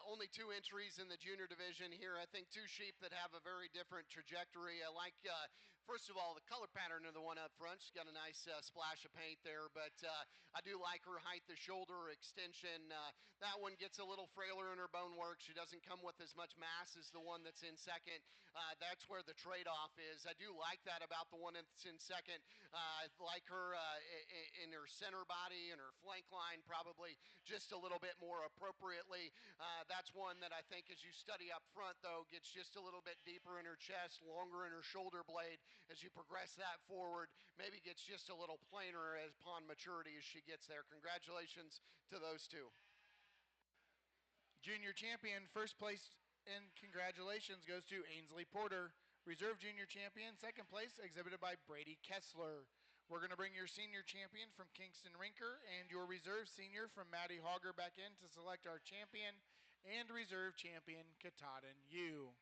Only 2 entries in the junior division here. I think 2 sheep that have a very different trajectory. I like, first of all, the color pattern of the one up front. She's got a nice splash of paint there, but I do like her height, the shoulder extension. That one gets a little frailer in her bone work. She doesn't come with as much mass as the one that's in second. That's where the trade-off is. I do like that about the one that's in second. I like her in her center body and her flank line probably just a little bit more appropriately. That's one that I think as you study up front, though, gets just a little bit deeper in her chest, longer in her shoulder blade. As you progress that forward, maybe gets just a little plainer as upon maturity as she gets there. Congratulations to those 2. Junior champion, first place, and congratulations goes to Ainsley Porter. Reserve junior champion, second place, exhibited by Brady Kessler. We're going to bring your senior champion from Kingston Rinker and your reserve senior from Maddie Hogger back in to select our champion and reserve champion, Katahdin U.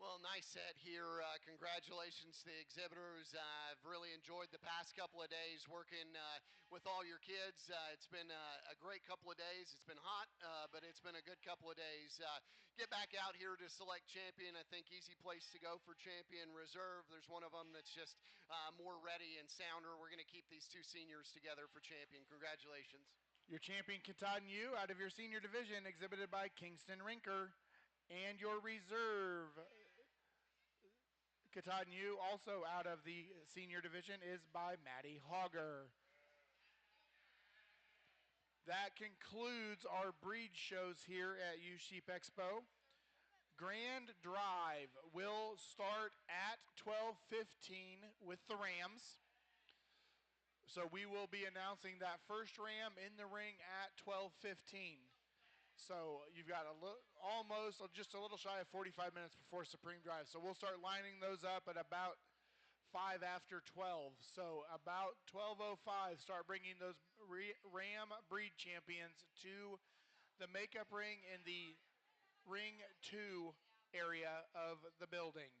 Well, nice set here. Congratulations to the exhibitors. I've really enjoyed the past couple of days working with all your kids. It's been a great couple of days. It's been hot, but it's been a good couple of days. Get back out here to select champion. I think easy place to go for champion. Reserve, there's one of them that's just more ready and sounder. We're going to keep these 2 seniors together for champion. Congratulations. Your champion, Katahdin U, out of your senior division, exhibited by Kingston Rinker. And your reserve, Katahdin U, also out of the senior division, is by Maddie Hogger. That concludes our breed shows here at U Sheep Expo. Grand Drive will start at 12:15 with the Rams. So we will be announcing that first ram in the ring at 12:15. So you've got almost just a little shy of 45 minutes before Supreme Drive. So we'll start lining those up at about 5 after 12. So about 12:05, start bringing those ram breed champions to the makeup ring in the ring 2 area of the building.